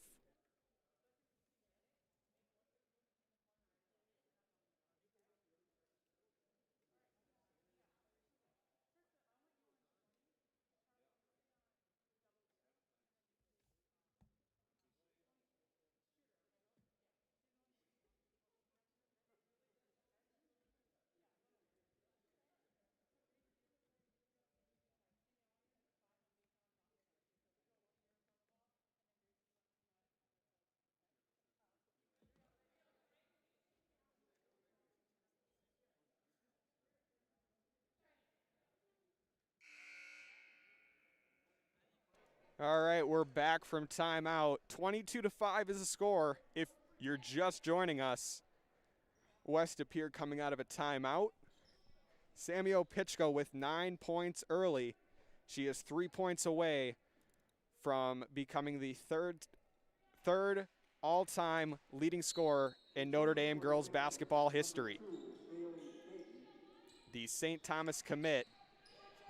[SPEAKER 1] All right, we're back from timeout. 22-5 is the score. If you're just joining us, West Pere coming out of a timeout. Sammy Opichka with 9 points early. She is 3 points away from becoming the third all-time leading scorer in Notre Dame girls basketball history. The St. Thomas commit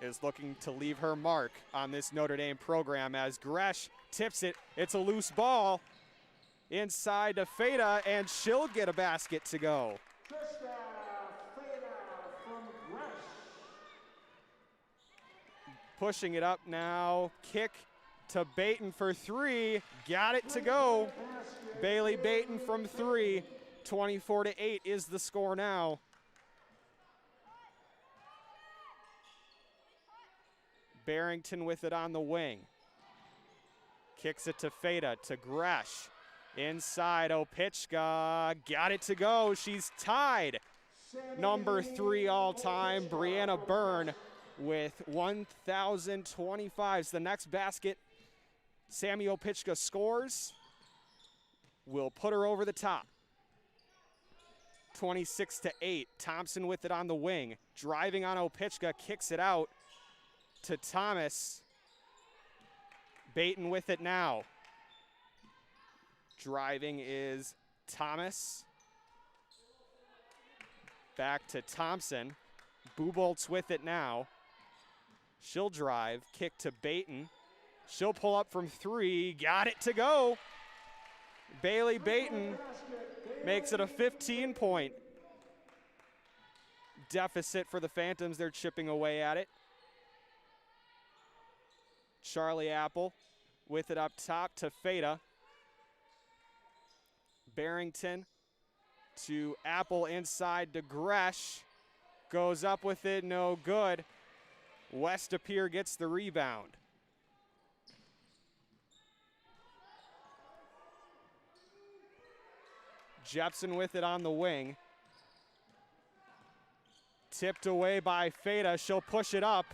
[SPEAKER 1] is looking to leave her mark on this Notre Dame program as Gresh tips it. It's a loose ball inside to Feta, and she'll get a basket to go. Pushing it up now, kick to Baton for 3, got it to go. Bailey Baton from 3, 24-8 is the score now. Barrington with it on the wing. Kicks it to Feta, to Gresh. Inside, Opichka, got it to go. She's tied. Number 3 all-time, Brianna Byrne with 1,025. The next basket, Sammy Opichka scores, will put her over the top. 26-8, Thompson with it on the wing. Driving on Opichka, kicks it out to Thomas. Baton with it now. Driving is Thomas. Back to Thompson. Buboltz with it now. She'll drive, kick to Baton. She'll pull up from 3, got it to go. Bailey Baton makes it a 15-point deficit for the Phantoms. They're chipping away at it. Charlie Apple with it up top to Feta. Barrington to Apple inside to Gresh. Goes up with it, no good. West Pere gets the rebound. Jepson with it on the wing. Tipped away by Feta, she'll push it up.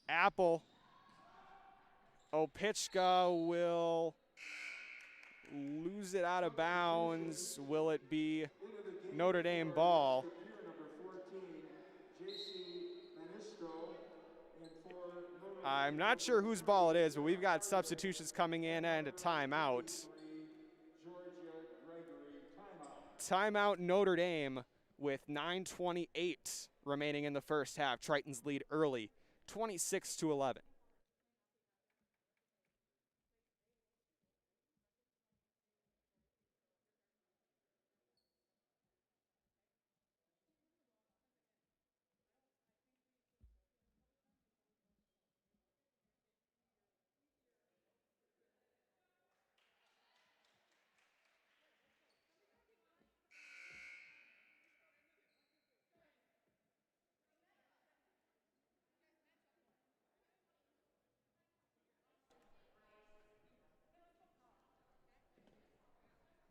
[SPEAKER 1] Apple. Opichka will lose it out of bounds. Will it be Notre Dame ball? I'm not sure whose ball it is, but we've got substitutions coming in and a timeout. Timeout Notre Dame with 9:28 remaining in the first half. Tritons lead early, 26-11.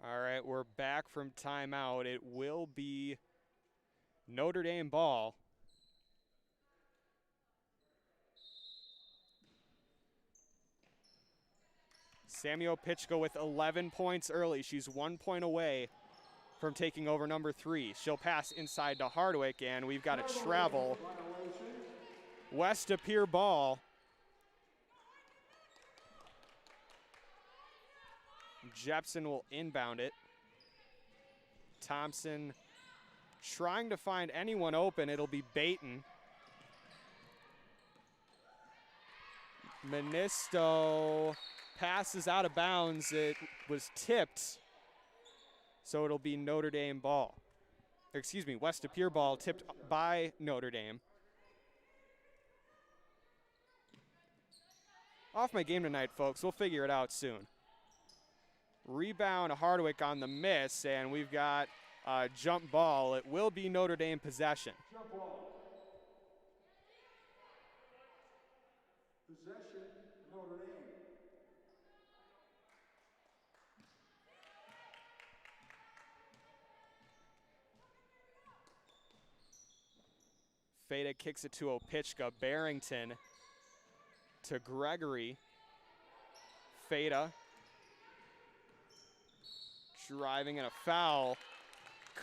[SPEAKER 1] All right, we're back from timeout. It will be Notre Dame ball. Samuel Pitchko with 11 points early. She's 1 point away from taking over number 3. She'll pass inside to Hardwick, and we've got a travel. West to Pere ball. Jepson will inbound it. Thompson trying to find anyone open. It'll be Baton. Ministo passes out of bounds. It was tipped, so it'll be Notre Dame ball. Excuse me, West to Pere ball, tipped by Notre Dame. Off my game tonight, folks. We'll figure it out soon. Rebound Hardwick on the miss, and we've got a jump ball. It will be Notre Dame possession.
[SPEAKER 2] Jump ball. Possession, Notre Dame.
[SPEAKER 1] Feta kicks it to Opitchka. Barrington to Gregory. Feta driving in a foul.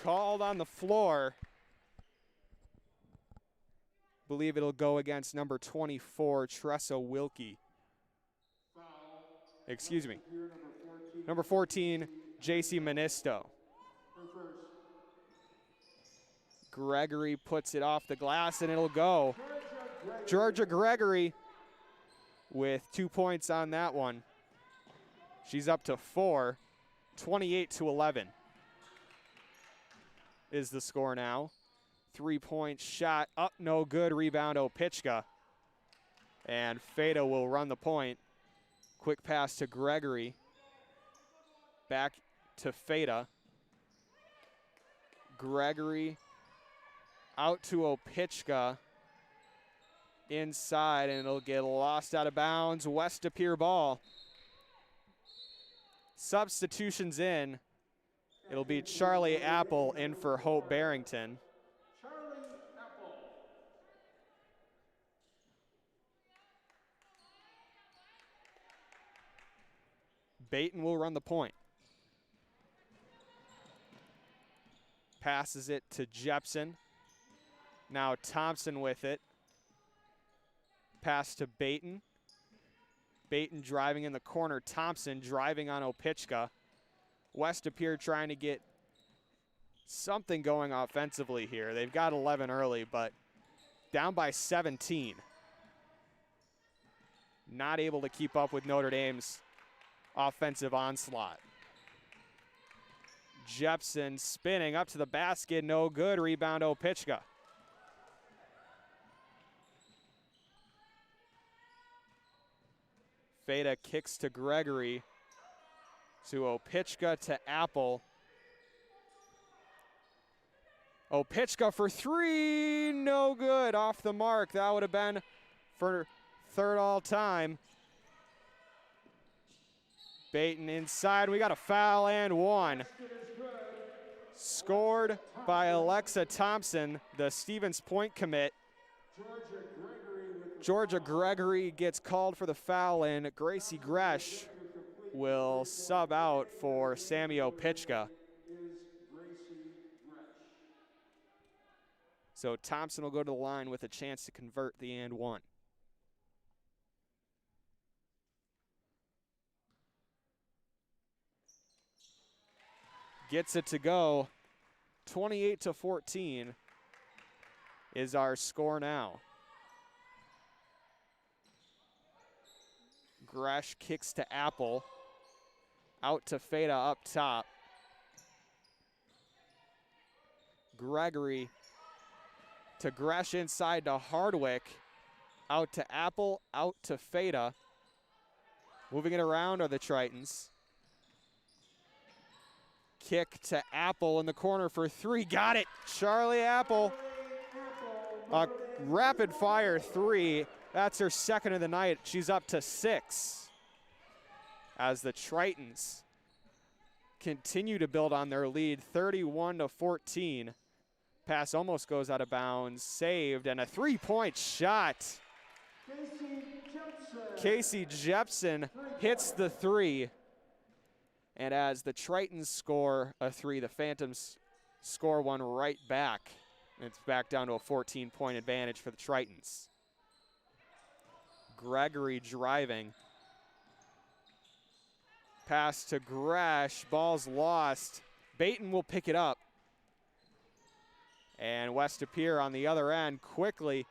[SPEAKER 1] Called on the floor. Believe it'll go against number 24, Tressa Wilkie.
[SPEAKER 2] Foul.
[SPEAKER 1] Excuse me.
[SPEAKER 2] Number 14,
[SPEAKER 1] Number 14, JC Ministo.
[SPEAKER 2] her first.
[SPEAKER 1] Gregory puts it off the glass, and it'll go. Georgia Gregory with 2 points on that one. She's up to 4. 28-11 is the score now. 3-point shot up, no good. Rebound Opitchka. And Feta will run the point. Quick pass to Gregory. Back to Feta. Gregory out to Opitchka. Inside, and it'll get lost out of bounds. West to Pere ball. Substitutions in. It'll be Charlie Apple in for Hope Barrington.
[SPEAKER 2] Charlie Apple.
[SPEAKER 1] Baton will run the point. Passes it to Jepson. Now Thompson with it. Pass to Baton. Baton driving in the corner. Thompson driving on Opitchka. West to Pere trying to get something going offensively here. They've got 11 early, but down by 17. Not able to keep up with Notre Dame's offensive onslaught. Jepson spinning up to the basket. No good. Rebound Opitchka. Feta kicks to Gregory. To Opitchka to Apple. Opitchka for 3. No good. Off the mark. That would have been for third all time. Baton inside. We got a foul and 1. Scored by Alexa Thompson, the Stevens Point commit. Georgia Gregory gets called for the foul, and Gracie Gresh will sub out for Sammy Opichka. So Thompson will go to the line with a chance to convert the and one. Gets it to go. 28-14 is our score now. Gresh kicks to Apple. Out to Feta up top. Gregory to Gresh inside to Hardwick. Out to Apple, out to Feta. Moving it around are the Tritons. Kick to Apple in the corner for three. Got it. Charlie Apple. A rapid fire three. That's her second of the night. She's up to 6. As the Tritons continue to build on their lead, 31-14. Pass almost goes out of bounds. Saved, and a three-point shot. Casey Jepson hits the three. And as the Tritons score a three, the Phantoms score one right back. And it's back down to a 14-point advantage for the Tritons. Gregory driving. Pass to Gresh, ball's lost. Baton will pick it up. And West Pere on the other end quickly.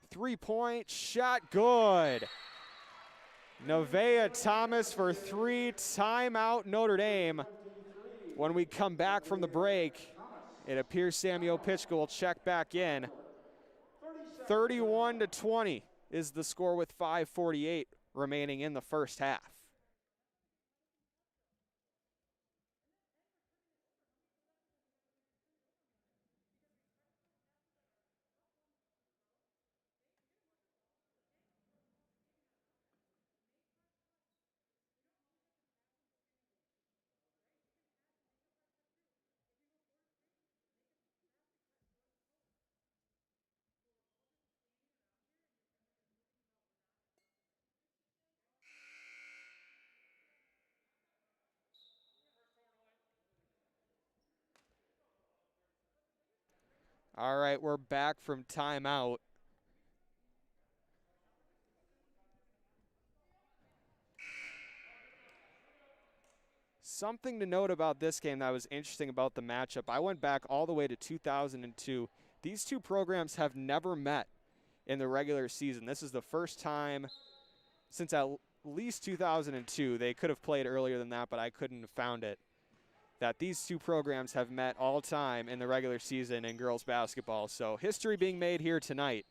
[SPEAKER 1] Three-point shot, good. Nevaeh Thomas for three, timeout Notre Dame. When we come back from the break, it appears Sammy Opichka will check back in. 31-20 is the score with 5:48 remaining in the first half. All right, we're back from timeout. Something to note about this game that was interesting about the matchup, I went back all the way to 2002. These two programs have never met in the regular season. This is the first time since at least 2002. They could have played earlier than that, but I couldn't have found it. That these two programs have met all time in the regular season in girls basketball. So history being made here tonight.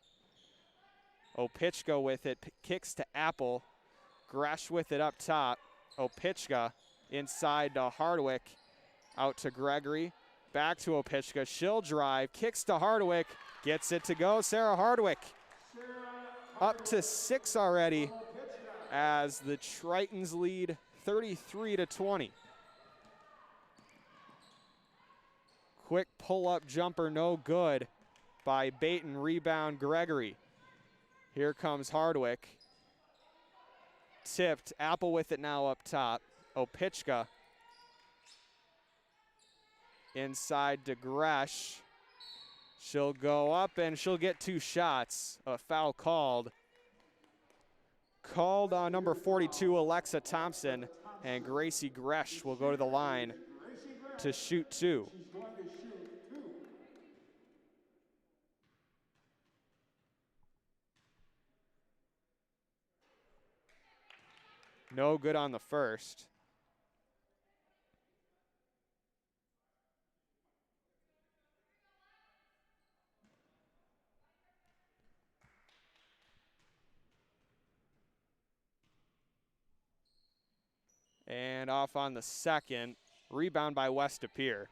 [SPEAKER 1] Opichka with it, kicks to Apple. Gresh with it up top. Opichka inside to Hardwick. Out to Gregory. Back to Opichka. She'll drive, kicks to Hardwick. Gets it to go. Sarah Hardwick up to 6 already as the Tritons lead 33-20. Quick pull-up jumper, no good by Baton. Rebound, Gregory. Here comes Hardwick. Tipped, Apple with it now up top. Opichka inside to Gresh. She'll go up and she'll get 2 shots. A foul called. Called on number 42, Alexa Thompson, and Gracie Gresh will go to the line to shoot 2. No good on the first. And off on the second. Rebound by West Pere.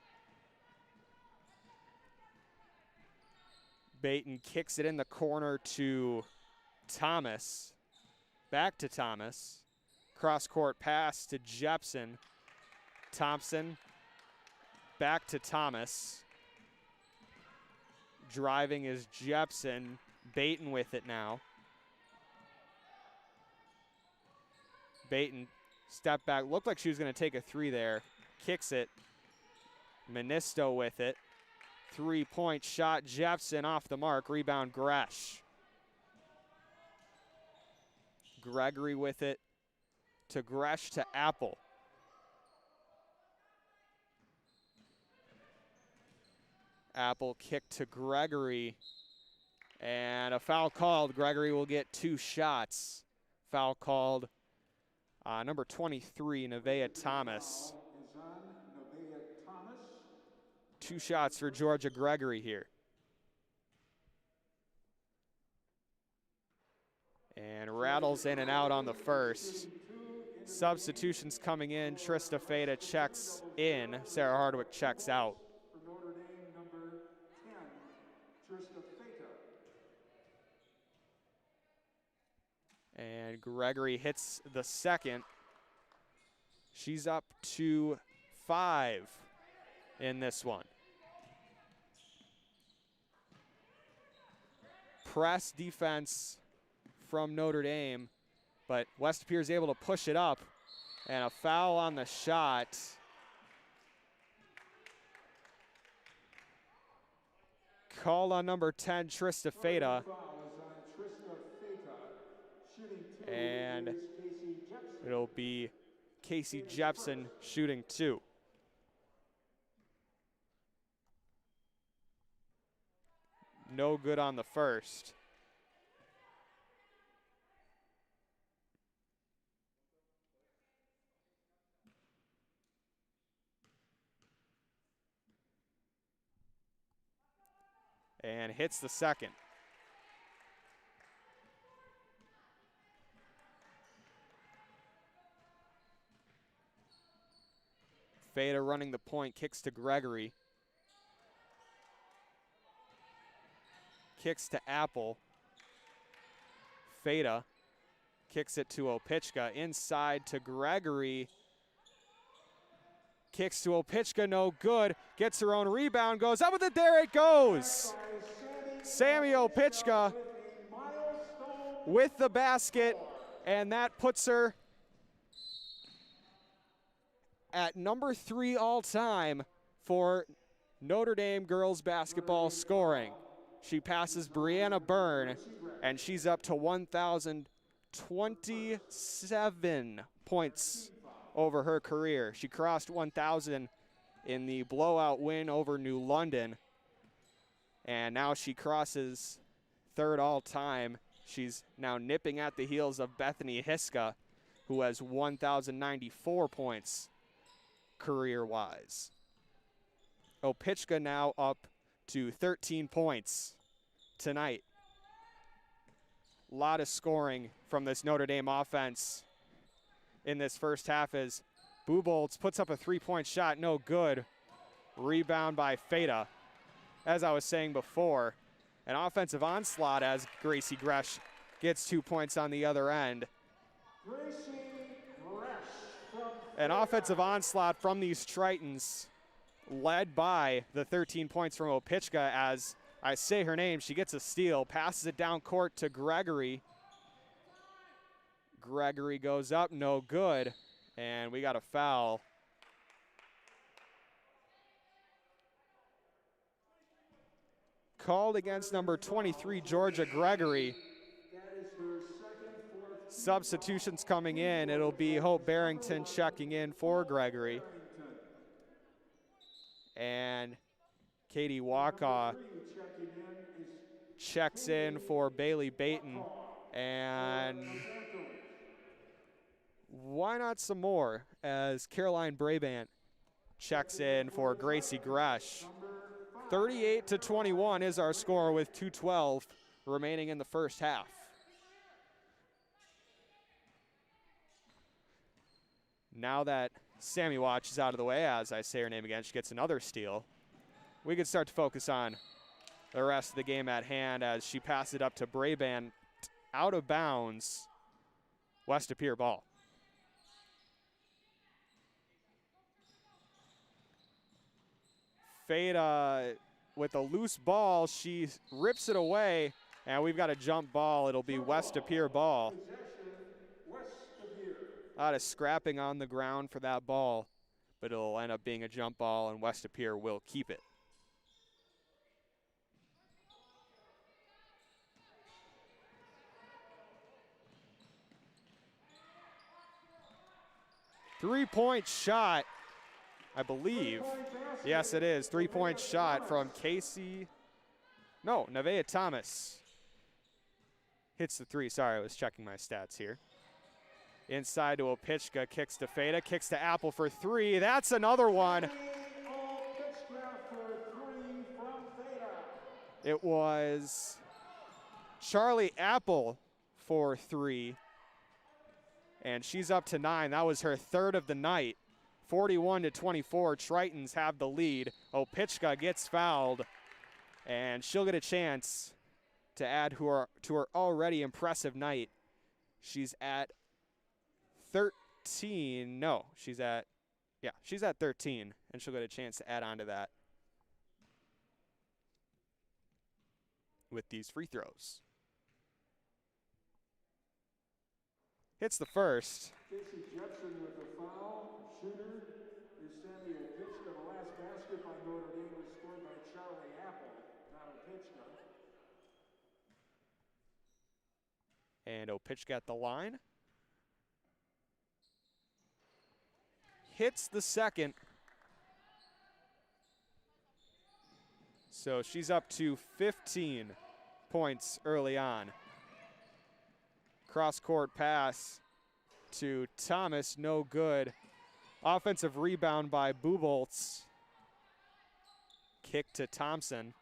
[SPEAKER 1] Baton kicks it in the corner to Thomas. Back to Thomas. Cross-court pass to Jepson. Thompson. Back to Thomas. Driving is Jepson. Baton with it now. Baton Step back. Looked like she was going to take a three there. Kicks it. Ministo with it. 3-point shot. Jepson off the mark. Rebound Gresh. Gregory with it to Gresh to Apple. Apple kick to Gregory. And a foul called. Gregory will get 2 shots. Foul called. Number 23, Nevaeh Thomas. 2 shots for Georgia Gregory here. And rattles in and out on the first. Substitutions coming in. Trista Feta checks in. Sarah Hardwick checks out.
[SPEAKER 2] For Notre Dame, number 10, Trista Feta.
[SPEAKER 1] And Gregory hits the second. She's up to 5 in this one. Press defense from Notre Dame, but West Pier is able to push it up, and a foul on the shot. Called on number 10, Trista Feta. And it'll be Casey Jepson shooting 2. No good on the first. And hits the second. Feta running the point, kicks to Gregory. Kicks to Apple. Feta kicks it to Opichka. Inside to Gregory. Kicks to Opichka, no good. Gets her own rebound, goes up with it, there it goes. Sammy Opichka with the basket, and that puts her at number 3 all-time for Notre Dame girls basketball scoring. She passes Brianna Byrne, and she's up to 1,027 points over her career. She crossed 1,000 in the blowout win over New London, and now she crosses 3rd all-time. She's now nipping at the heels of Bethany Hiska, who has 1,094 points career-wise. Opichka now up to 13 points tonight. A lot of scoring from this Notre Dame offense in this first half as Buboltz puts up a 3-point shot, no good. Rebound by Feta. As I was saying before, an offensive onslaught as Gracie Gresh gets 2 points on the other end. An offensive onslaught from these Tritons, led by the 13 points from Opichka. As I say her name, she gets a steal, passes it down court to Gregory. Gregory goes up, no good, and we got a foul. Called against number 23, Georgia Gregory. Substitutions coming in. It'll be Hope Barrington checking in for Gregory. And Katie Wakaw checks in for Bailey Baton. And why not some more as Caroline Brabant checks in for Gracie Gresh. 38-21 is our score with 2:12 remaining in the first half. Now that Sammy Watch is out of the way, as I say her name again, she gets another steal. We can start to focus on the rest of the game at hand as she passes it up to Brabant, out of bounds. West of Pier ball. Feta with a loose ball, she rips it away, and we've got a jump ball. It'll be West of Pier ball. lot of scrapping on the ground for that ball, but it'll end up being a jump ball, and West Pere will keep it. Three-point shot, I believe. Yes, it is. Three-point shot from Casey. No, Nevaeh Thomas hits the three. Sorry, I was checking my stats here. Inside to Opichka, kicks to Feda, kicks to Apple for three. That's another one. It was Charlie Apple for three, and she's up to 9. That was her third of the night. 41-24, Tritons have the lead. Opichka gets fouled, and she'll get a chance to add to her already impressive night. She's at 13. No, she's at 13, and she'll get a chance to add on to that with these free throws. Hits the first.
[SPEAKER 2] Casey Jepson with a foul. Shooter is Sammy Opichka. The last basket by Notre Dame was scored by Charlie Apple, not Opichka.
[SPEAKER 1] And Opichka at the line. Hits the second. So she's up to 15 points early on. Cross-court pass to Thomas, no good. Offensive rebound by Buboltz. Kick to Thompson.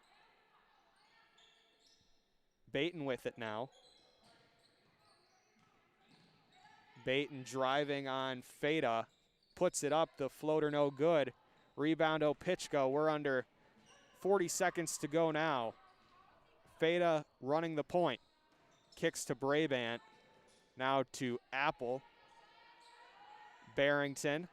[SPEAKER 1] Baton with it now. Baton driving on Feda. Puts it up, the floater no good. Rebound Opichka, we're under 40 seconds to go now. Feda running the point. Kicks to Brabant. Now to Apple. Barrington.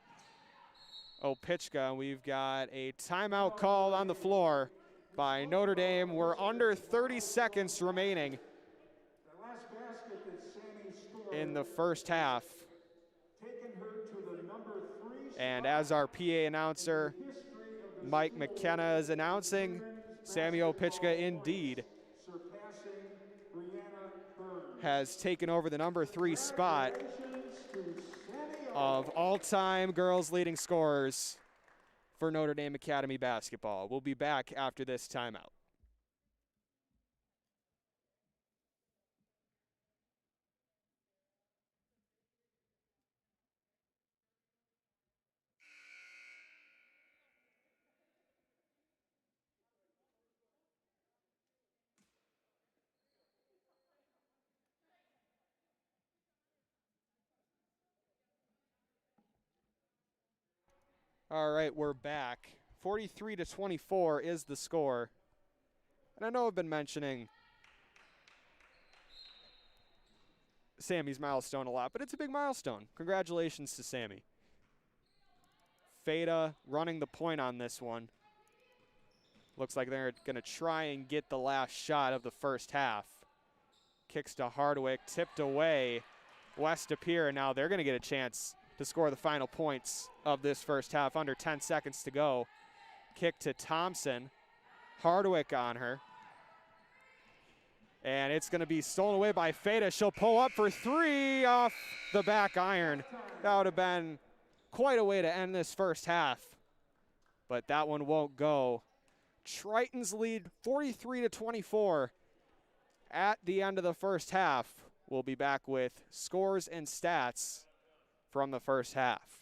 [SPEAKER 1] Opichka, we've got a timeout called on the floor by Notre Dame. We're under 30 seconds remaining in the first half. And as our PA announcer, Mike McKenna, is announcing, Sammy Opichka indeed has taken over the number 3 spot of all-time girls leading scorers for Notre Dame Academy basketball. We'll be back after this timeout. All right, we're back. 43-24 is the score. And I know I've been mentioning Sammy's milestone a lot, but it's a big milestone. Congratulations to Sammy. Feda running the point on this one. Looks like they're going to try and get the last shot of the first half. Kicks to Hardwick, tipped away. West Pere, now they're going to get a chance to score the final points of this first half. Under 10 seconds to go. Kick to Thompson. Hardwick on her. And it's going to be stolen away by Feda. She'll pull up for three off the back iron. That would have been quite a way to end this first half. But that one won't go. Tritons lead 43-24 at the end of the first half. We'll be back with scores and stats from the first half.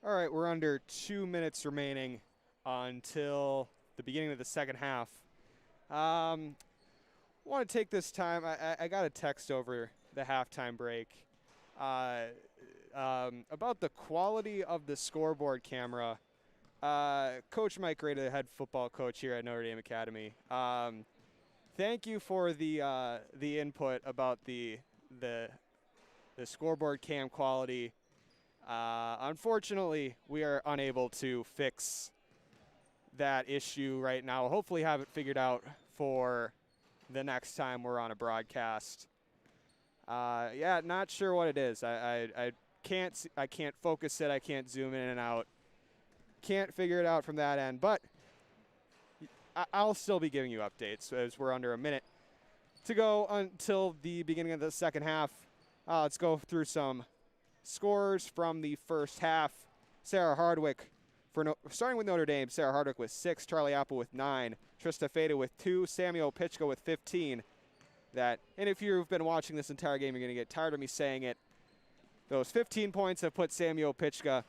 [SPEAKER 1] All right, we're under 2 minutes remaining until the beginning of the second half. Want to take this time. I got a text over the halftime break about the quality of the scoreboard camera. Coach Mike Gray, the head football coach here at Notre Dame Academy. Thank you for the input about the scoreboard cam quality. Unfortunately, we are unable to fix that issue right now. Hopefully have it figured out for the next time we're on a broadcast. Yeah, not sure what it is. I can't focus it. I can't zoom in and out. Can't figure it out from that end, but I'll still be giving you updates as we're under a minute to go until the beginning of the second half. Let's go through some scores from the first half. Sarah Hardwick, starting with Notre Dame, Sarah Hardwick with 6, Charlie Apple with 9, Trista Feda with 2, Samuel Pitchko with 15. And if you've been watching this entire game, you're going to get tired of me saying it. Those 15 points have put Samuel Pitchko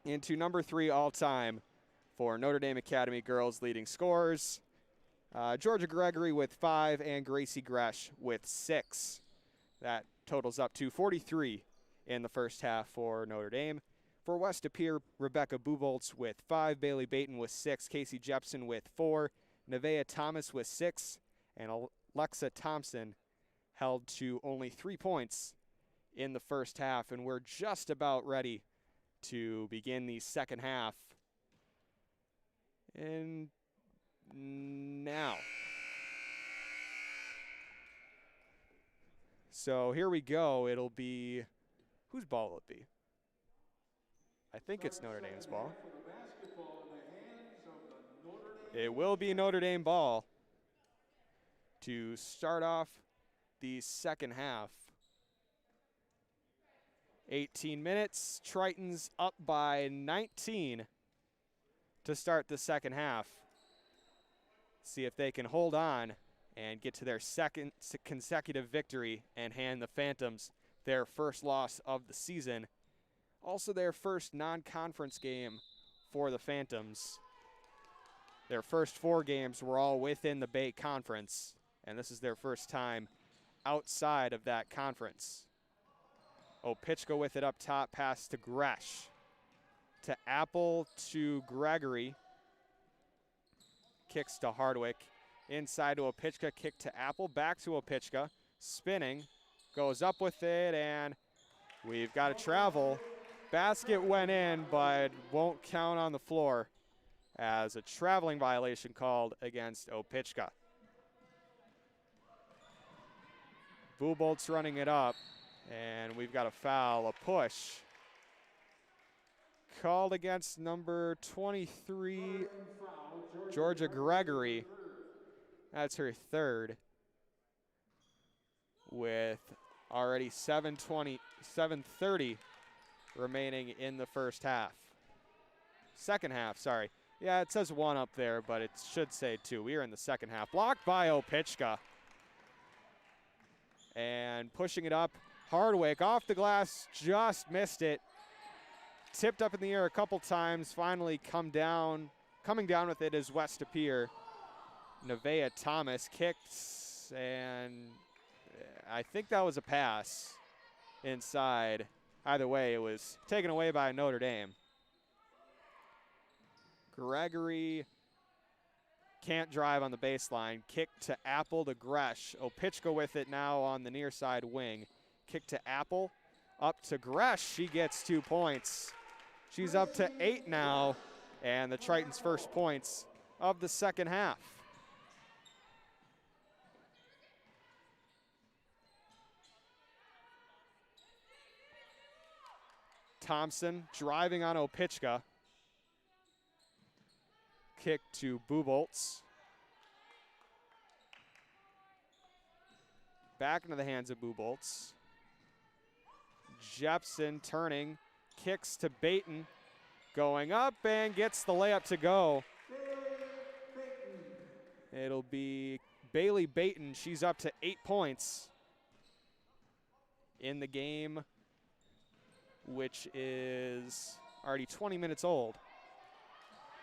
[SPEAKER 1] into number 3 all-time for Notre Dame Academy girls leading scorers. Georgia Gregory with 5 and Gracie Gresh with 6. That totals up to 43 in the first half for Notre Dame. For West De Pere, Rebecca Buboltz with 5, Bailey Baton with 6, Casey Jepson with 4, Nevaeh Thomas with 6, and Alexa Thompson held to only 3 points in the first half. And we're just about ready to begin the second half. And now. So here we go. It'll be, whose ball will it be? I think it's Notre Dame's ball. It will be Notre Dame ball to start off the second half. 18 minutes, Tritons up by 19 to start the second half. See if they can hold on and get to their second consecutive victory and hand the Phantoms their first loss of the season. Also their first non-conference game for the Phantoms. Their first 4 games were all within the Bay Conference, and this is their first time outside of that conference. Pitchko with it up top, pass to Gresh. To Apple, to Gregory. Kicks to Hardwick. Inside to Opitchka, kick to Apple, back to Opitchka. Spinning, goes up with it, and we've got to travel. Basket went in, but won't count on the floor as a traveling violation called against Opitchka. Bubolt's running it up, and we've got a foul, a push. Called against number 23, Georgia Gregory. That's her third, with already 7:30 remaining in the first half. Second half, sorry. Yeah, it says 1 up there, but it should say 2. We are in the second half. Blocked by Opitchka. And pushing it up, Hardwick off the glass, just missed it. Tipped up in the air a couple times, finally coming down with it is West De Pere. Nevaeh Thomas kicks, and I think that was a pass inside. Either way, it was taken away by Notre Dame. Gregory can't drive on the baseline. Kick to Apple to Gresh. Opitchka with it now on the near side wing. Kick to Apple, up to Gresh. She gets 2 points. She's up to 8 now, and the Tritons' first points of the second half. Thompson driving on Opitchka. Kick to Buboltz. Back into the hands of Buboltz. Jepson turning, kicks to Baton. Going up and gets the layup to go. It'll be Bailey Baton. She's up to 8 points in the game, which is already 20 minutes old.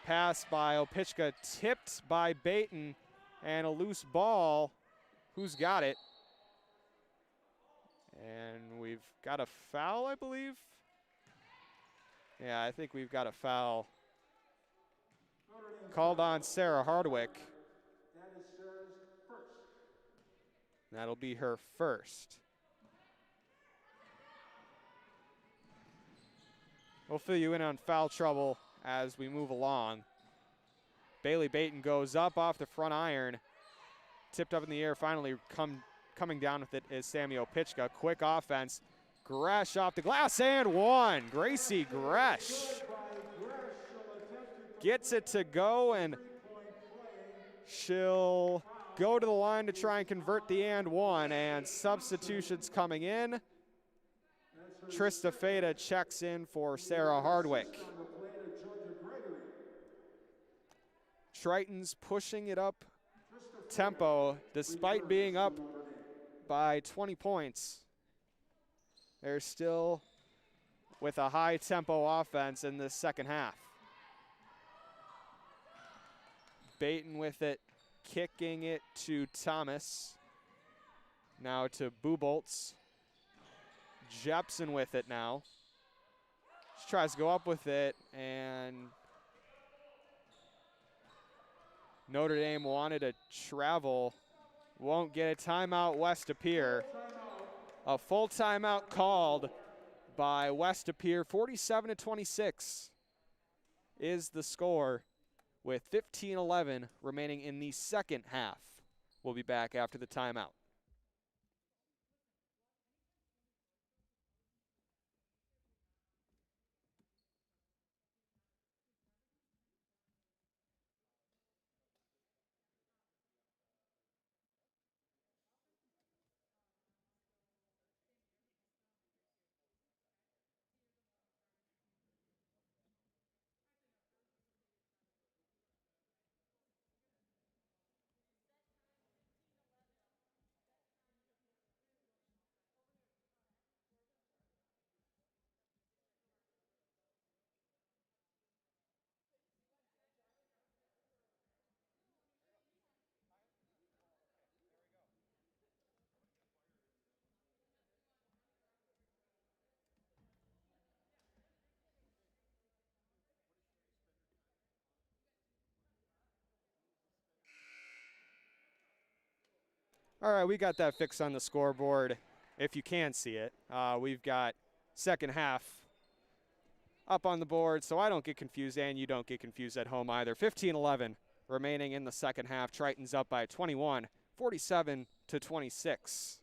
[SPEAKER 1] Pass by Opichka, tipped by Baton, and a loose ball. Who's got it? And we've got a foul, I believe. Yeah, I think we've got a foul called on Sarah Hardwick.
[SPEAKER 2] That is Sarah's first.
[SPEAKER 1] That'll be her first. We'll fill you in on foul trouble as we move along. Bailey Baton goes up off the front iron. Tipped up in the air, finally coming down with it is Sammy Opichka. Quick offense. Gresh off the glass and one. Gracie Gresh gets it to go, and she'll go to the line to try and convert the and one, and substitutions coming in. Trista Feda checks in for Sarah Hardwick. Triton's pushing it up tempo despite being up by 20 points. They're still with a high tempo offense in the second half. Baton with it, kicking it to Thomas. Now to Buboltz. Jepson with it now. She tries to go up with it, and Notre Dame wanted to travel. Won't get a timeout, West Pere. A full timeout called by West Pere. 47-26 is the score with 15-11 remaining in the second half. We'll be back after the timeout. All right, we got that fixed on the scoreboard, if you can see it. We've got second half up on the board, so I don't get confused and you don't get confused at home either. 15-11 remaining in the second half. Triton's up by 21, 47-26.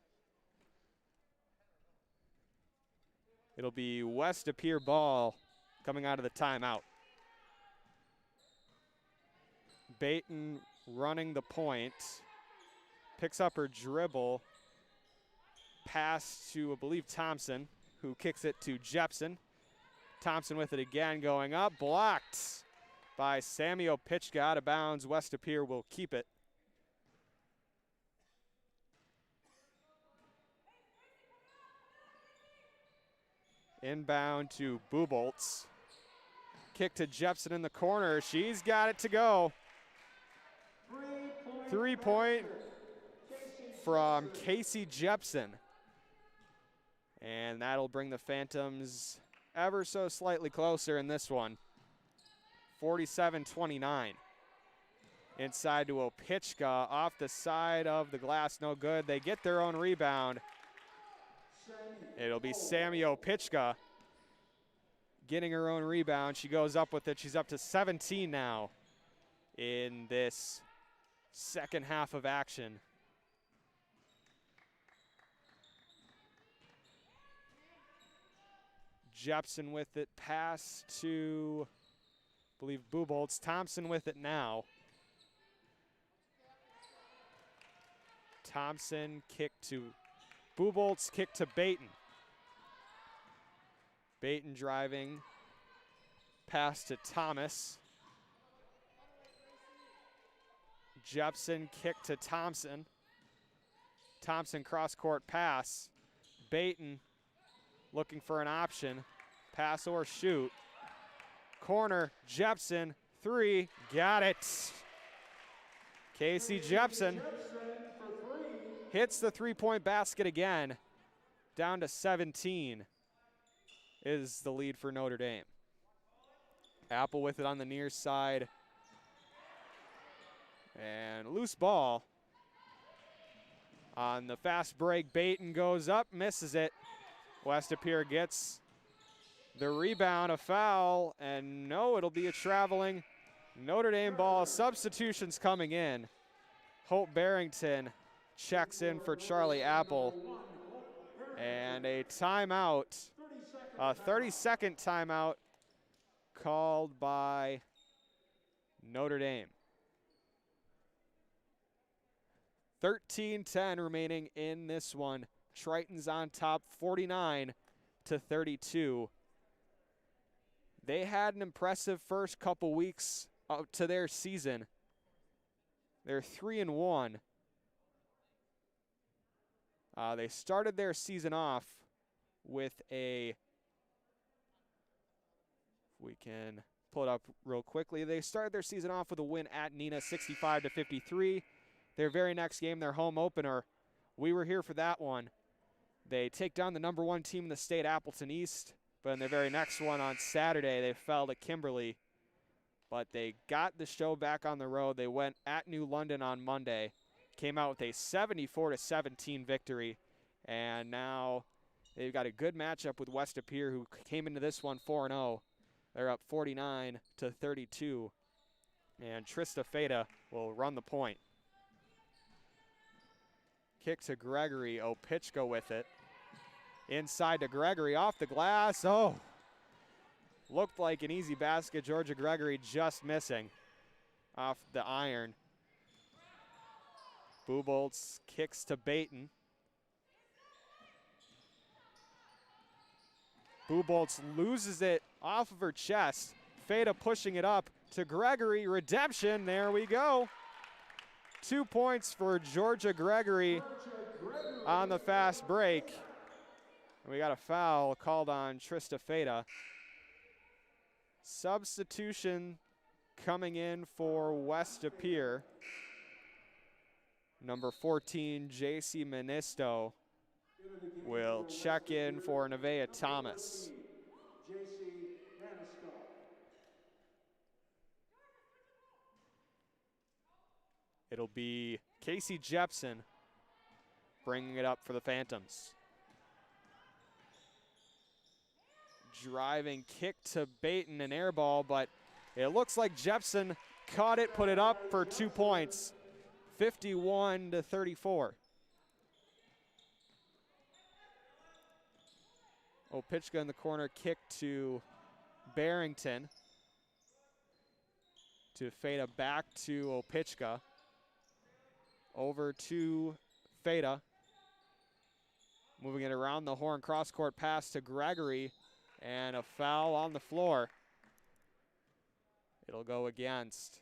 [SPEAKER 1] It'll be West Pere ball coming out of the timeout. Baton running the point. Picks up her dribble. Pass to, I believe, Thompson, who kicks it to Jepson. Thompson with it again, going up. Blocked by Sammy Opichka, out of bounds. West Pere will keep it. Inbound to Buboltz. Kick to Jepson in the corner. She's got it to go. 3-point from Casey Jepson. And that'll bring the Phantoms ever so slightly closer in this one. 47-29. Inside to Opichka, off the side of the glass, no good. They get their own rebound. It'll be Sammy Opichka getting her own rebound. She goes up with it. She's up to 17 now in this second half of action. Jepson with it, pass to, I believe, Buboltz. Thompson with it now. Thompson kick to Buboltz, kick to Baton. Baton driving, pass to Thomas. Jepson kick to Thompson. Thompson cross-court pass. Baton looking for an option, pass or shoot. corner, Jepson, three, got it. Casey Jepson hits the three-point basket again. Down to 17 is the lead for Notre Dame. Apple with it on the near side. And loose ball. On the fast break, Baton goes up, misses it. West-Appear gets the rebound, a foul, and no, it'll be a traveling Notre Dame ball. Substitutions coming in. Hope Barrington checks in for Charlie Apple. And a timeout, a 30-second timeout called by Notre Dame. 13-10 remaining in this one. Triton's on top 49-32. They had an impressive first couple weeks to their season. They're 3-1. They started their season off with we can pull it up real quickly. They started their season off with a win at Neenah, 65-53. Their very next game, their home opener, we were here for that one. They take down the #1 team in the state, Appleton East, but in their very next one on Saturday, they fell to Kimberly. But they got the show back on the road. They went at New London on Monday, came out with a 74-17 victory, and now they've got a good matchup with West-Appear, who came into this one 4-0. They're up 49-32, and Trista Feta will run the point. Kick to Gregory, Opichka with it. Inside to Gregory, off the glass, oh. Looked like an easy basket, Georgia Gregory just missing off the iron. Buboltz kicks to Baton. Buboltz loses it off of her chest. Feta pushing it up to Gregory, redemption, there we go. 2 points for Georgia Gregory on the fast break. We got a foul called on Trista Feta. Substitution coming in for West-Appear. Number 14, J.C. Ministo, will check in for Nevaeh Thomas. It'll be Casey Jepson bringing it up for the Phantoms. Driving kick to Baton, an air ball, but it looks like Jepson caught it, put it up for 2 points. 51-34. Opichka in the corner, kick to Barrington. To Feta, back to Opichka. Over to Feta. Moving it around the horn, cross-court pass to Gregory, and a foul on the floor. It'll go against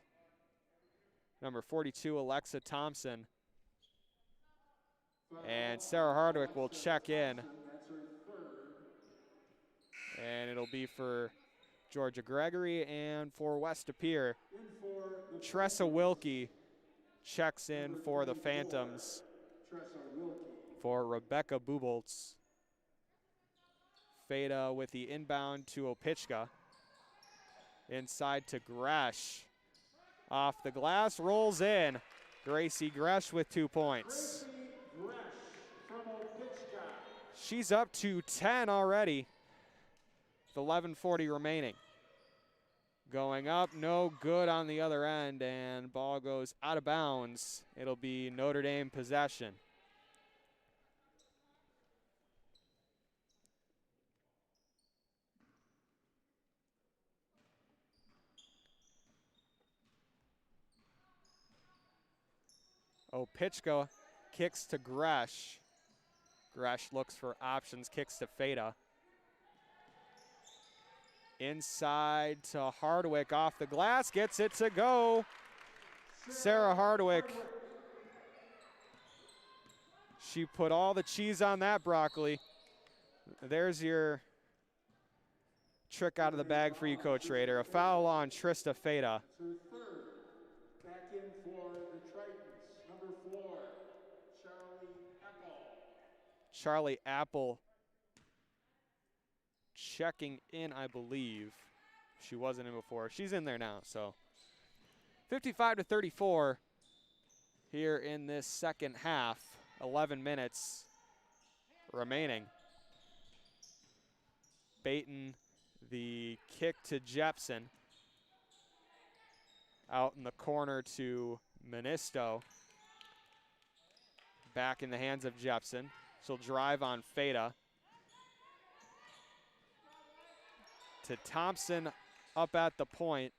[SPEAKER 1] number 42, Alexa Thompson. And Sarah Hardwick will check in. And it'll be for Georgia Gregory and for West-Appear. Tressa Wilkie checks in for the Phantoms for Rebecca Buboltz. Feta with the inbound to Opichka. Inside to Gresh. Off the glass, rolls in. Gracie Gresh with 2 points. She's up to 10 already. With 11:40 remaining. Going up, no good on the other end, and ball goes out of bounds. It'll be Notre Dame possession. Opichka kicks to Gresh. Gresh looks for options, kicks to Feta. Inside to Hardwick, off the glass, gets it to go. Sarah Hardwick. She put all the cheese on that broccoli. There's your trick out of the bag for you, Coach Rader. A foul on Trista Feta.
[SPEAKER 2] It's her third. Back in for the Tritons, number 4, Charlie Apple.
[SPEAKER 1] Charlie Apple checking in, I believe. She wasn't in before. She's in there now, so 55-34 here in this second half. 11 minutes remaining. Baton, the kick to Jepson. Out in the corner to Ministo. Back in the hands of Jepson. She'll drive on Feta. To Thompson up at the point.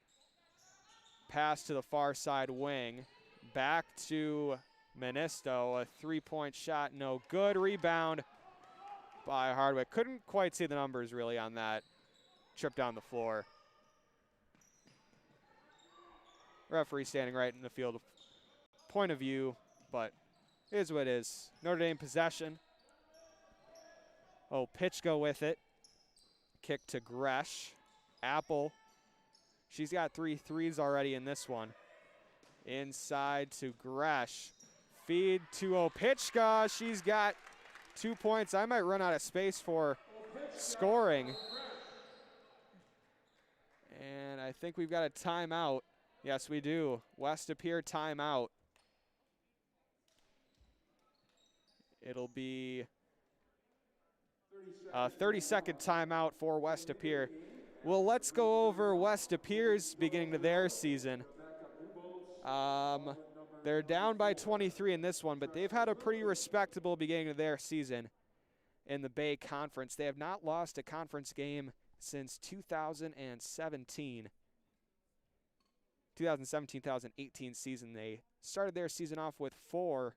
[SPEAKER 1] Pass to the far side wing. Back to Ministo. A three-point shot, no good. Rebound by Hardwick. Couldn't quite see the numbers really on that trip down the floor. Referee standing right in the field point of view, but it is what it is. Notre Dame possession. Oh, Pitchko with it. Kick to Gresh. Apple. She's got 3 threes already in this one. Inside to Gresh. Feed to Opitchka. She's got 2 points. I might run out of space for scoring. And I think we've got a timeout. Yes, we do. West Appear timeout. It'll be a 30-second timeout for West Appear. Well, let's go over West Appear's beginning to their season. They're down by 23 in this one, but they've had a pretty respectable beginning of their season in the Bay Conference. They have not lost a conference game since 2017. 2017-2018 season. They started their season off with 4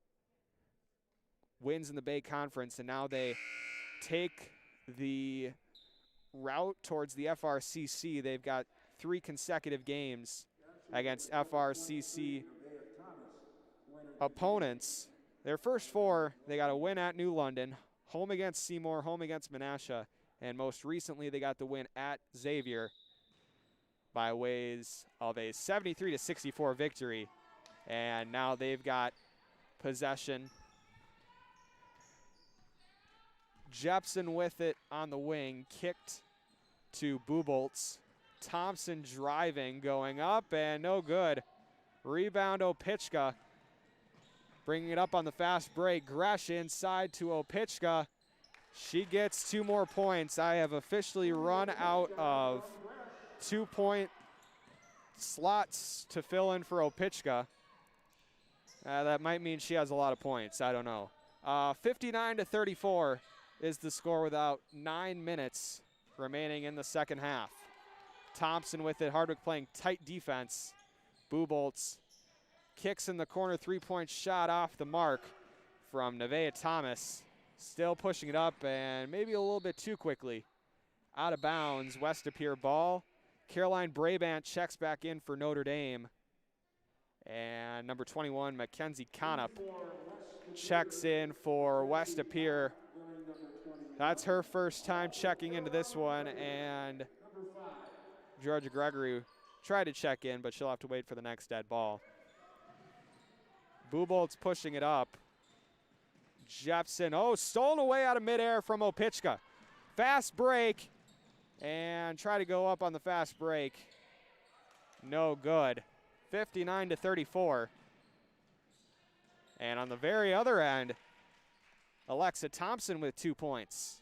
[SPEAKER 1] wins in the Bay Conference, and now they take the route towards the FRCC. They've got 3 consecutive games against FRCC opponents. Their first 4, they got a win at New London, home against Seymour, home against Menasha, and most recently they got the win at Xavier by ways of a 73-64 victory. And now they've got possession. Jepson with it on the wing, kicked to Buboltz. Thompson driving, going up, and no good. Rebound Opitchka. Bringing it up on the fast break. Gresh inside to Opitchka. She gets 2 more points. I have officially run out of 2-point slots to fill in for Opitchka. That might mean she has a lot of points. I don't know. 59-34 is the score without 9 minutes remaining in the second half. Thompson with it. Hardwick playing tight defense. Buboltz kicks in the corner. 3-point shot off the mark from Nevaeh Thomas. Still pushing it up and maybe a little bit too quickly. Out of bounds. West Appear ball. Caroline Brabant checks back in for Notre Dame. And number 21, Mackenzie Conup, checks in for West Appear. That's her first time checking into this one. And Georgia Gregory tried to check in, but she'll have to wait for the next dead ball. Bubolt's pushing it up. Jepson, stolen away out of midair from Opitchka. Fast break. And try to go up on the fast break. No good. 59-34. And on the very other end, Alexa Thompson with 2 points.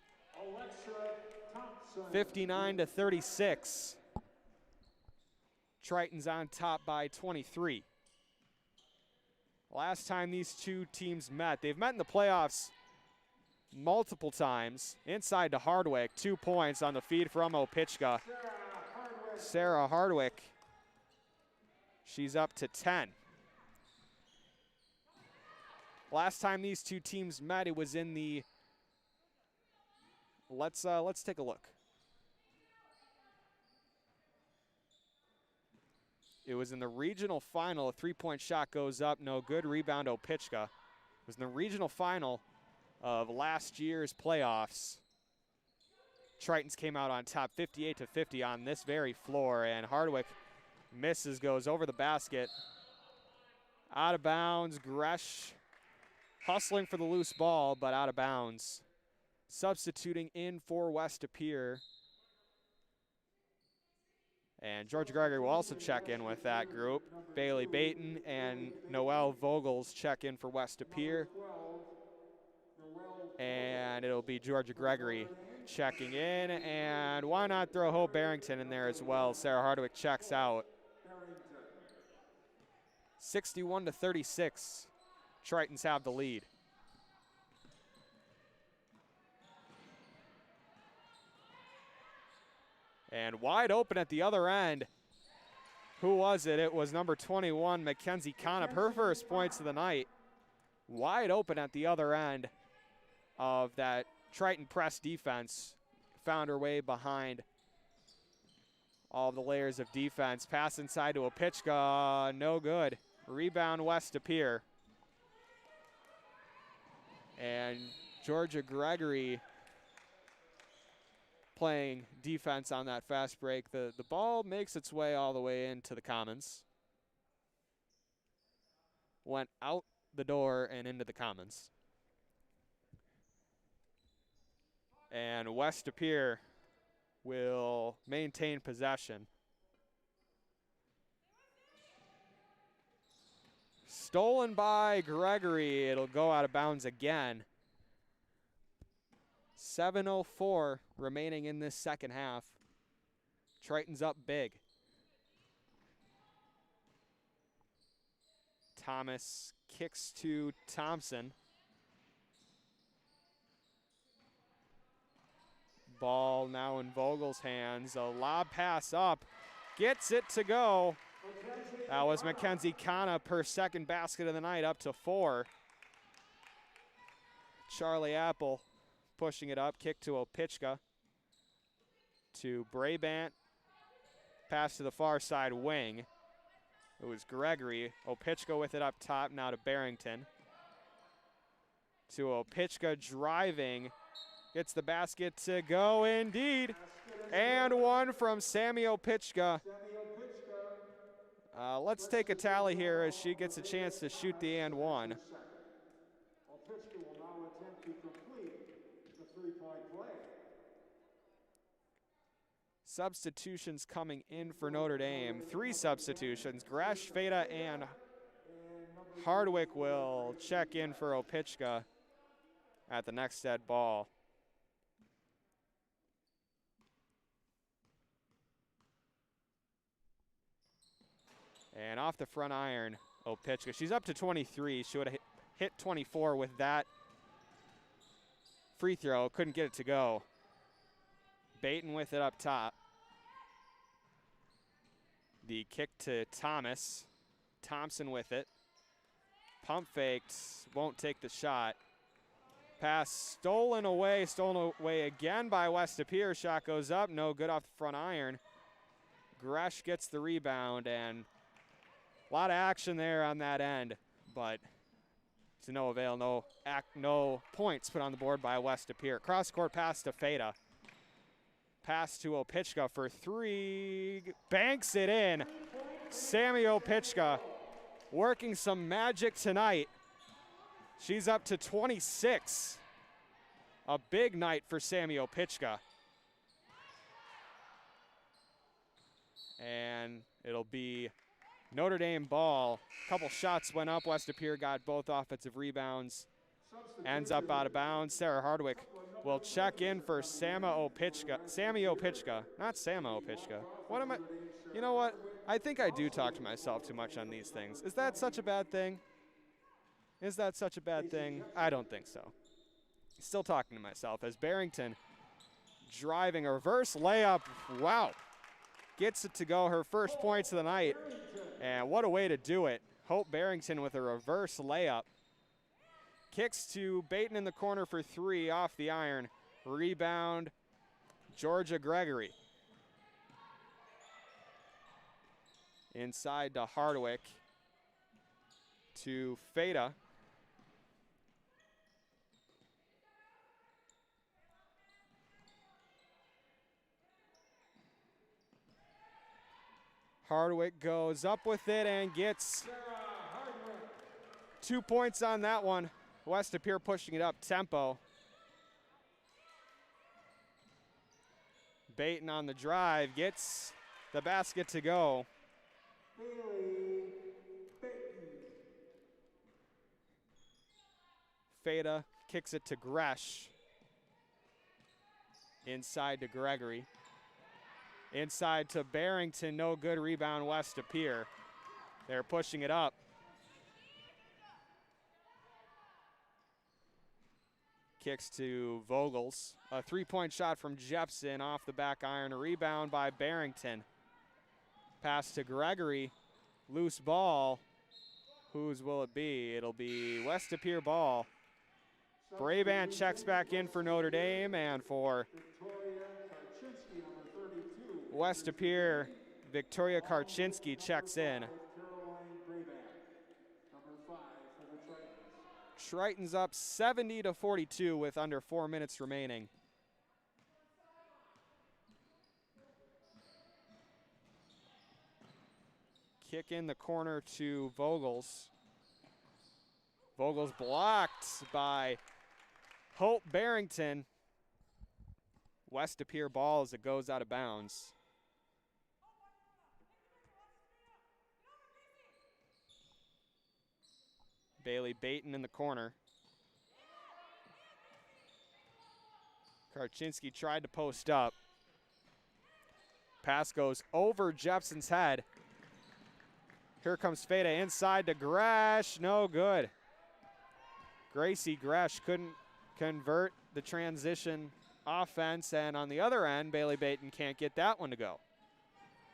[SPEAKER 1] 59-36. Triton's on top by 23. Last time these 2 teams met, they've met in the playoffs multiple times. Inside to Hardwick, 2 points on the feed from Opitchka. Sarah Hardwick. She's up to 10. Last time these 2 teams met, it was in the, let's take a look. It was in the regional final. A 3-point shot goes up, no good. Rebound Opitchka. It was in the regional final of last year's playoffs. Tritons came out on top 58-50 on this very floor, and Hardwick misses, goes over the basket. Out of bounds, Gresh hustling for the loose ball, but out of bounds. Substituting in for West Pere. And Georgia Gregory will also check in with that group. Bailey Baton and Noel Vogels check in for West Pere. And it'll be Georgia Gregory checking in. And why not throw Hope Barrington in there as well? Sarah Hardwick checks out. 61-36. Tritons have the lead. And wide open at the other end. Who was it? It was number 21, Mackenzie Conop, her first points of the night. Wide open at the other end of that Triton press defense. Found her way behind all the layers of defense. Pass inside to Opichka, no good. Rebound West Pere. And Georgia Gregory playing defense on that fast break. The ball makes its way all the way into the commons. Went out the door and into the commons. And West Pere will maintain possession. Stolen by Gregory. It'll go out of bounds again. 7:04 remaining in this second half. Tritons up big. Thomas kicks to Thompson. Ball now in Vogel's hands. A lob pass up. Gets it to go. That was Mackenzie Conop, her second basket of the night, up to 4. Charlie Apple pushing it up. Kick to Opichka. To Brabant. Pass to the far side wing. It was Gregory. Opichka with it up top, now to Barrington. To Opichka driving. Gets the basket to go indeed. And one from Sammy Opichka. Let's take a tally here as she gets a chance to shoot the and one.
[SPEAKER 2] Opichka will now attempt to complete the three-point play.
[SPEAKER 1] Substitutions coming in for Notre Dame. 3 substitutions. Gresh, Feta, and Hardwick will check in for Opichka at the next set ball. And off the front iron, Opichka. She's up to 23. She would have hit 24 with that free throw. Couldn't get it to go. Baton with it up top. The kick to Thomas. Thompson with it. Pump faked. Won't take the shot. Pass stolen away again by West Pere. Shot goes up. No good off the front iron. Gresh gets the rebound, and a lot of action there on that end, but to no avail. No points put on the board by West Pere. Cross-court pass to Feta. Pass to Opichka for 3. Banks it in. Sammy Opichka working some magic tonight. She's up to 26. A big night for Sammy Opichka. And it'll be Notre Dame ball. Couple shots went up. West Pere got both offensive rebounds. Ends up out of bounds. Sarah Hardwick will check in for Sammy Opichka. Not Sama Opichka. What am I? You know what? I think I do talk to myself too much on these things. Is that such a bad thing? Is that such a bad thing? I don't think so. Still talking to myself as Barrington driving a reverse layup. Wow. Gets it to go, her first points of the night. And what a way to do it. Hope Barrington with a reverse layup. Kicks to Baton in the corner for 3 off the iron. Rebound, Georgia Gregory. Inside to Hardwick. To Feta. Hardwick goes up with it and gets
[SPEAKER 2] Sarah Hardwick.
[SPEAKER 1] 2 points on that one. West Pere pushing it up tempo. Baton on the drive, gets the basket to go.
[SPEAKER 2] Bailey Baton.
[SPEAKER 1] Feta kicks it to Gresh. Inside to Gregory. Inside to Barrington, no good rebound, West Pere. They're pushing it up. Kicks to Vogels. A three-point shot from Jepson off the back iron. A rebound by Barrington. Pass to Gregory. Loose ball. Whose will it be? It'll be West Pere ball. Brabant checks back in for Notre Dame, and for West Pere, Victoria Karczynski checks in. Triton's up 70-42 with under 4 minutes remaining. Kick in the corner to Vogels. Vogels blocked by Hope Barrington. West Pere ball as it goes out of bounds. Bailey Baton in the corner. Karczynski tried to post up. Pass goes over Jepson's head. Here comes Feta inside to Gresh. No good. Gracie Gresh couldn't convert the transition offense, and on the other end, Bailey Baton can't get that one to go.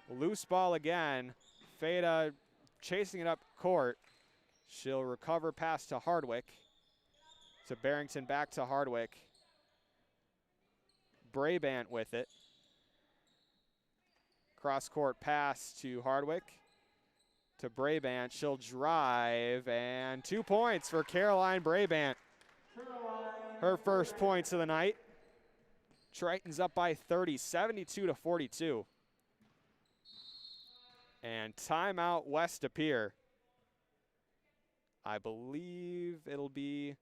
[SPEAKER 1] Loose ball again. Feta chasing it up court. She'll recover pass to Hardwick. To Barrington, back to Hardwick. Brabant with it. Cross-court pass to Hardwick. To Brabant, she'll drive, and 2 points for Caroline Brabant. Her first points of the night. Triton's up by 30, 72-42. And timeout West Pere. I believe it'll be,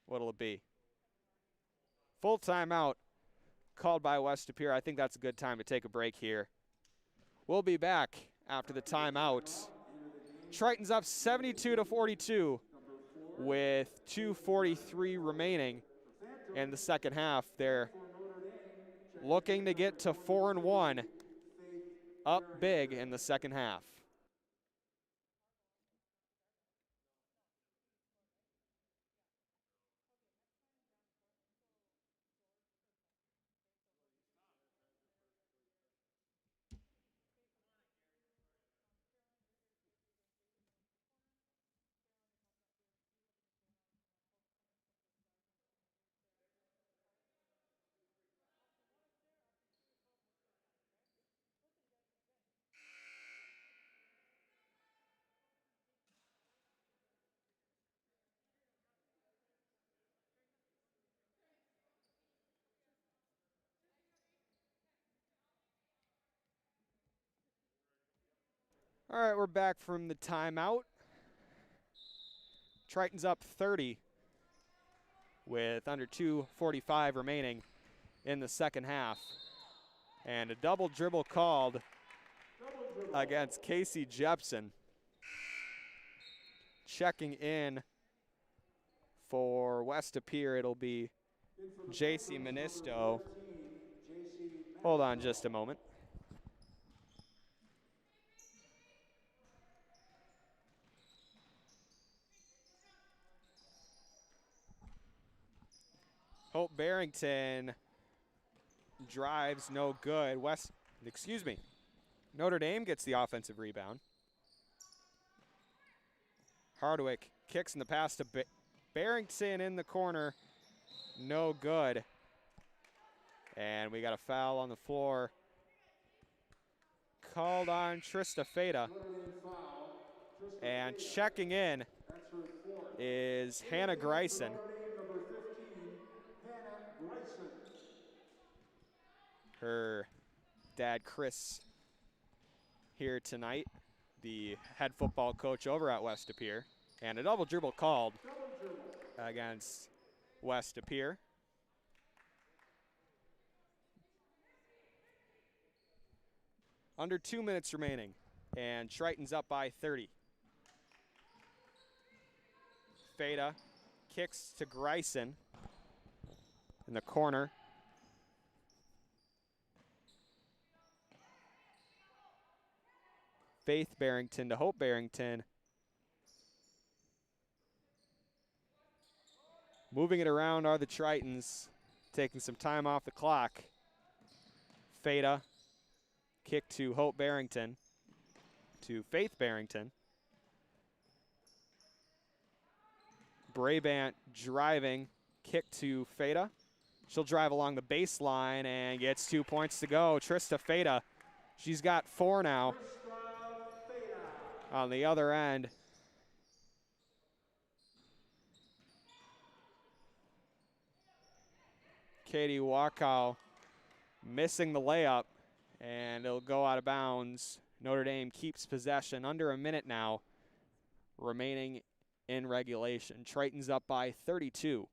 [SPEAKER 1] what'll it be? Full timeout called by West Pere. I think that's a good time to take a break here. We'll be back after the timeout. Triton's up 72-42 with 2:43 remaining in the second half. They're looking to get to 4-1, up big in the second half. All right, we're back from the timeout. Triton's up 30 with under 2:45 remaining in the second half. And a double dribble called against Casey Jepson. Checking in for West Pere, it'll be JC Ministo. Hold on just a moment. Hope Barrington drives, no good. Notre Dame gets the offensive rebound. Hardwick kicks in the pass to Barrington in the corner, no good. And we got a foul on the floor called on Trista Feta. And checking in is Hannah Greisen. Her dad, Chris, here tonight, the head football coach over at West Pere. And a double dribble called against West Pere. Under 2 minutes remaining, and Triton's up by 30. Feta kicks to Greisen in the corner. Faith Barrington to Hope Barrington. Moving it around are the Tritons, taking some time off the clock. Feta, kick to Hope Barrington, to Faith Barrington. Brabant driving, kick to Feta. She'll drive along the baseline and gets 2 points to go. Trista Feta, she's got 4 now. On the other end, Katie Wakow missing the layup, and it'll go out of bounds. Notre Dame keeps possession. Under a minute now remaining in regulation. Triton's up by 32.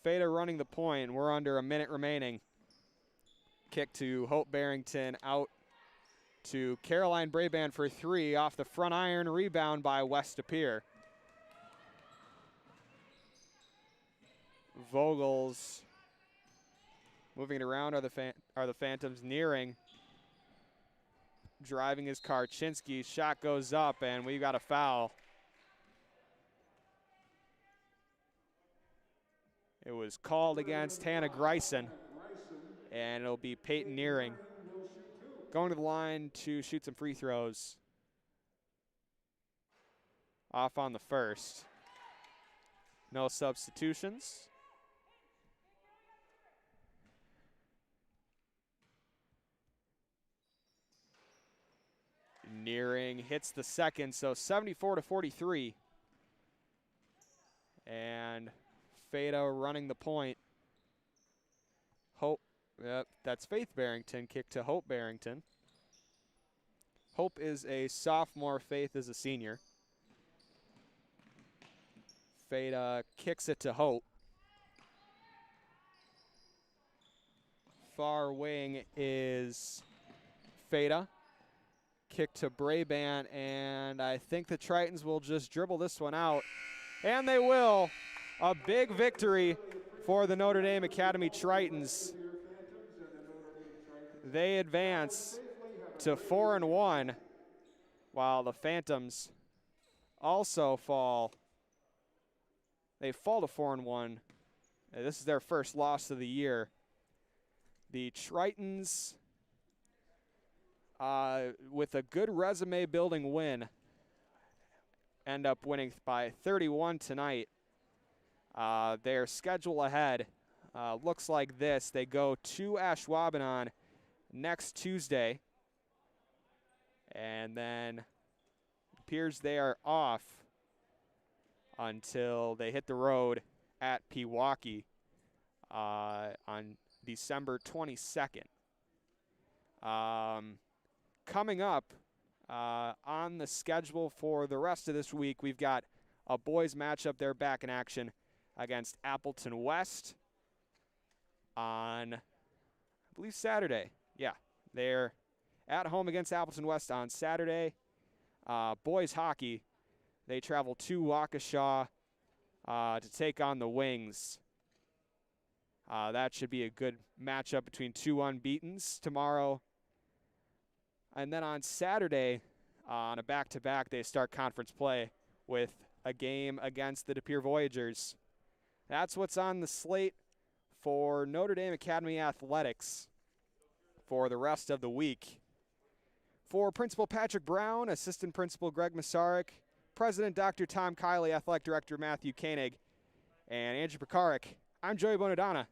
[SPEAKER 1] Feta running the point. We're under a minute remaining. Kick to Hope Barrington, out to Caroline Brabant for 3 off the front iron. Rebound by West Pere. Vogels moving it around are the Phantoms. Nearing, driving is Karchinski. Shot goes up, and we've got a foul. It was called against Hannah Greisen, and it'll be Peyton Nearing going to the line to shoot some free throws. Off on the first. No substitutions. Nearing hits the second, so 74-43. And Feta running the point. Hope, yep, that's Faith Barrington, kick to Hope Barrington. Hope is a sophomore, Faith is a senior. Feta kicks it to Hope. Far wing is Feta. Kick to Brabant, and I think the Tritons will just dribble this one out. And they will. A big victory for the Notre Dame Academy Tritons. They advance to 4-1, while the Phantoms also fall. They fall to 4-1. This is their first loss of the year. The Tritons, with a good resume building win, end up winning by 31 tonight. Their schedule ahead looks like this. They go to Ashwaubenon next Tuesday, and then it appears they are off until they hit the road at Pewaukee on December 22nd. Coming up on the schedule for the rest of this week, we've got a boys matchup. They're back in action against Appleton West on, I believe, Saturday. Yeah, they're at home against Appleton West on Saturday. Boys hockey, they travel to Waukesha to take on the Wings. That should be a good matchup between two unbeatens tomorrow. And then on Saturday, on a back-to-back, they start conference play with a game against the De Pere Voyagers. That's what's on the slate for Notre Dame Academy Athletics for the rest of the week. For Principal Patrick Brown, Assistant Principal Greg Masaryk, President Dr. Tom Kiley, Athletic Director Matthew Koenig, and Andrew Pekarik, I'm Joey Bonadonna.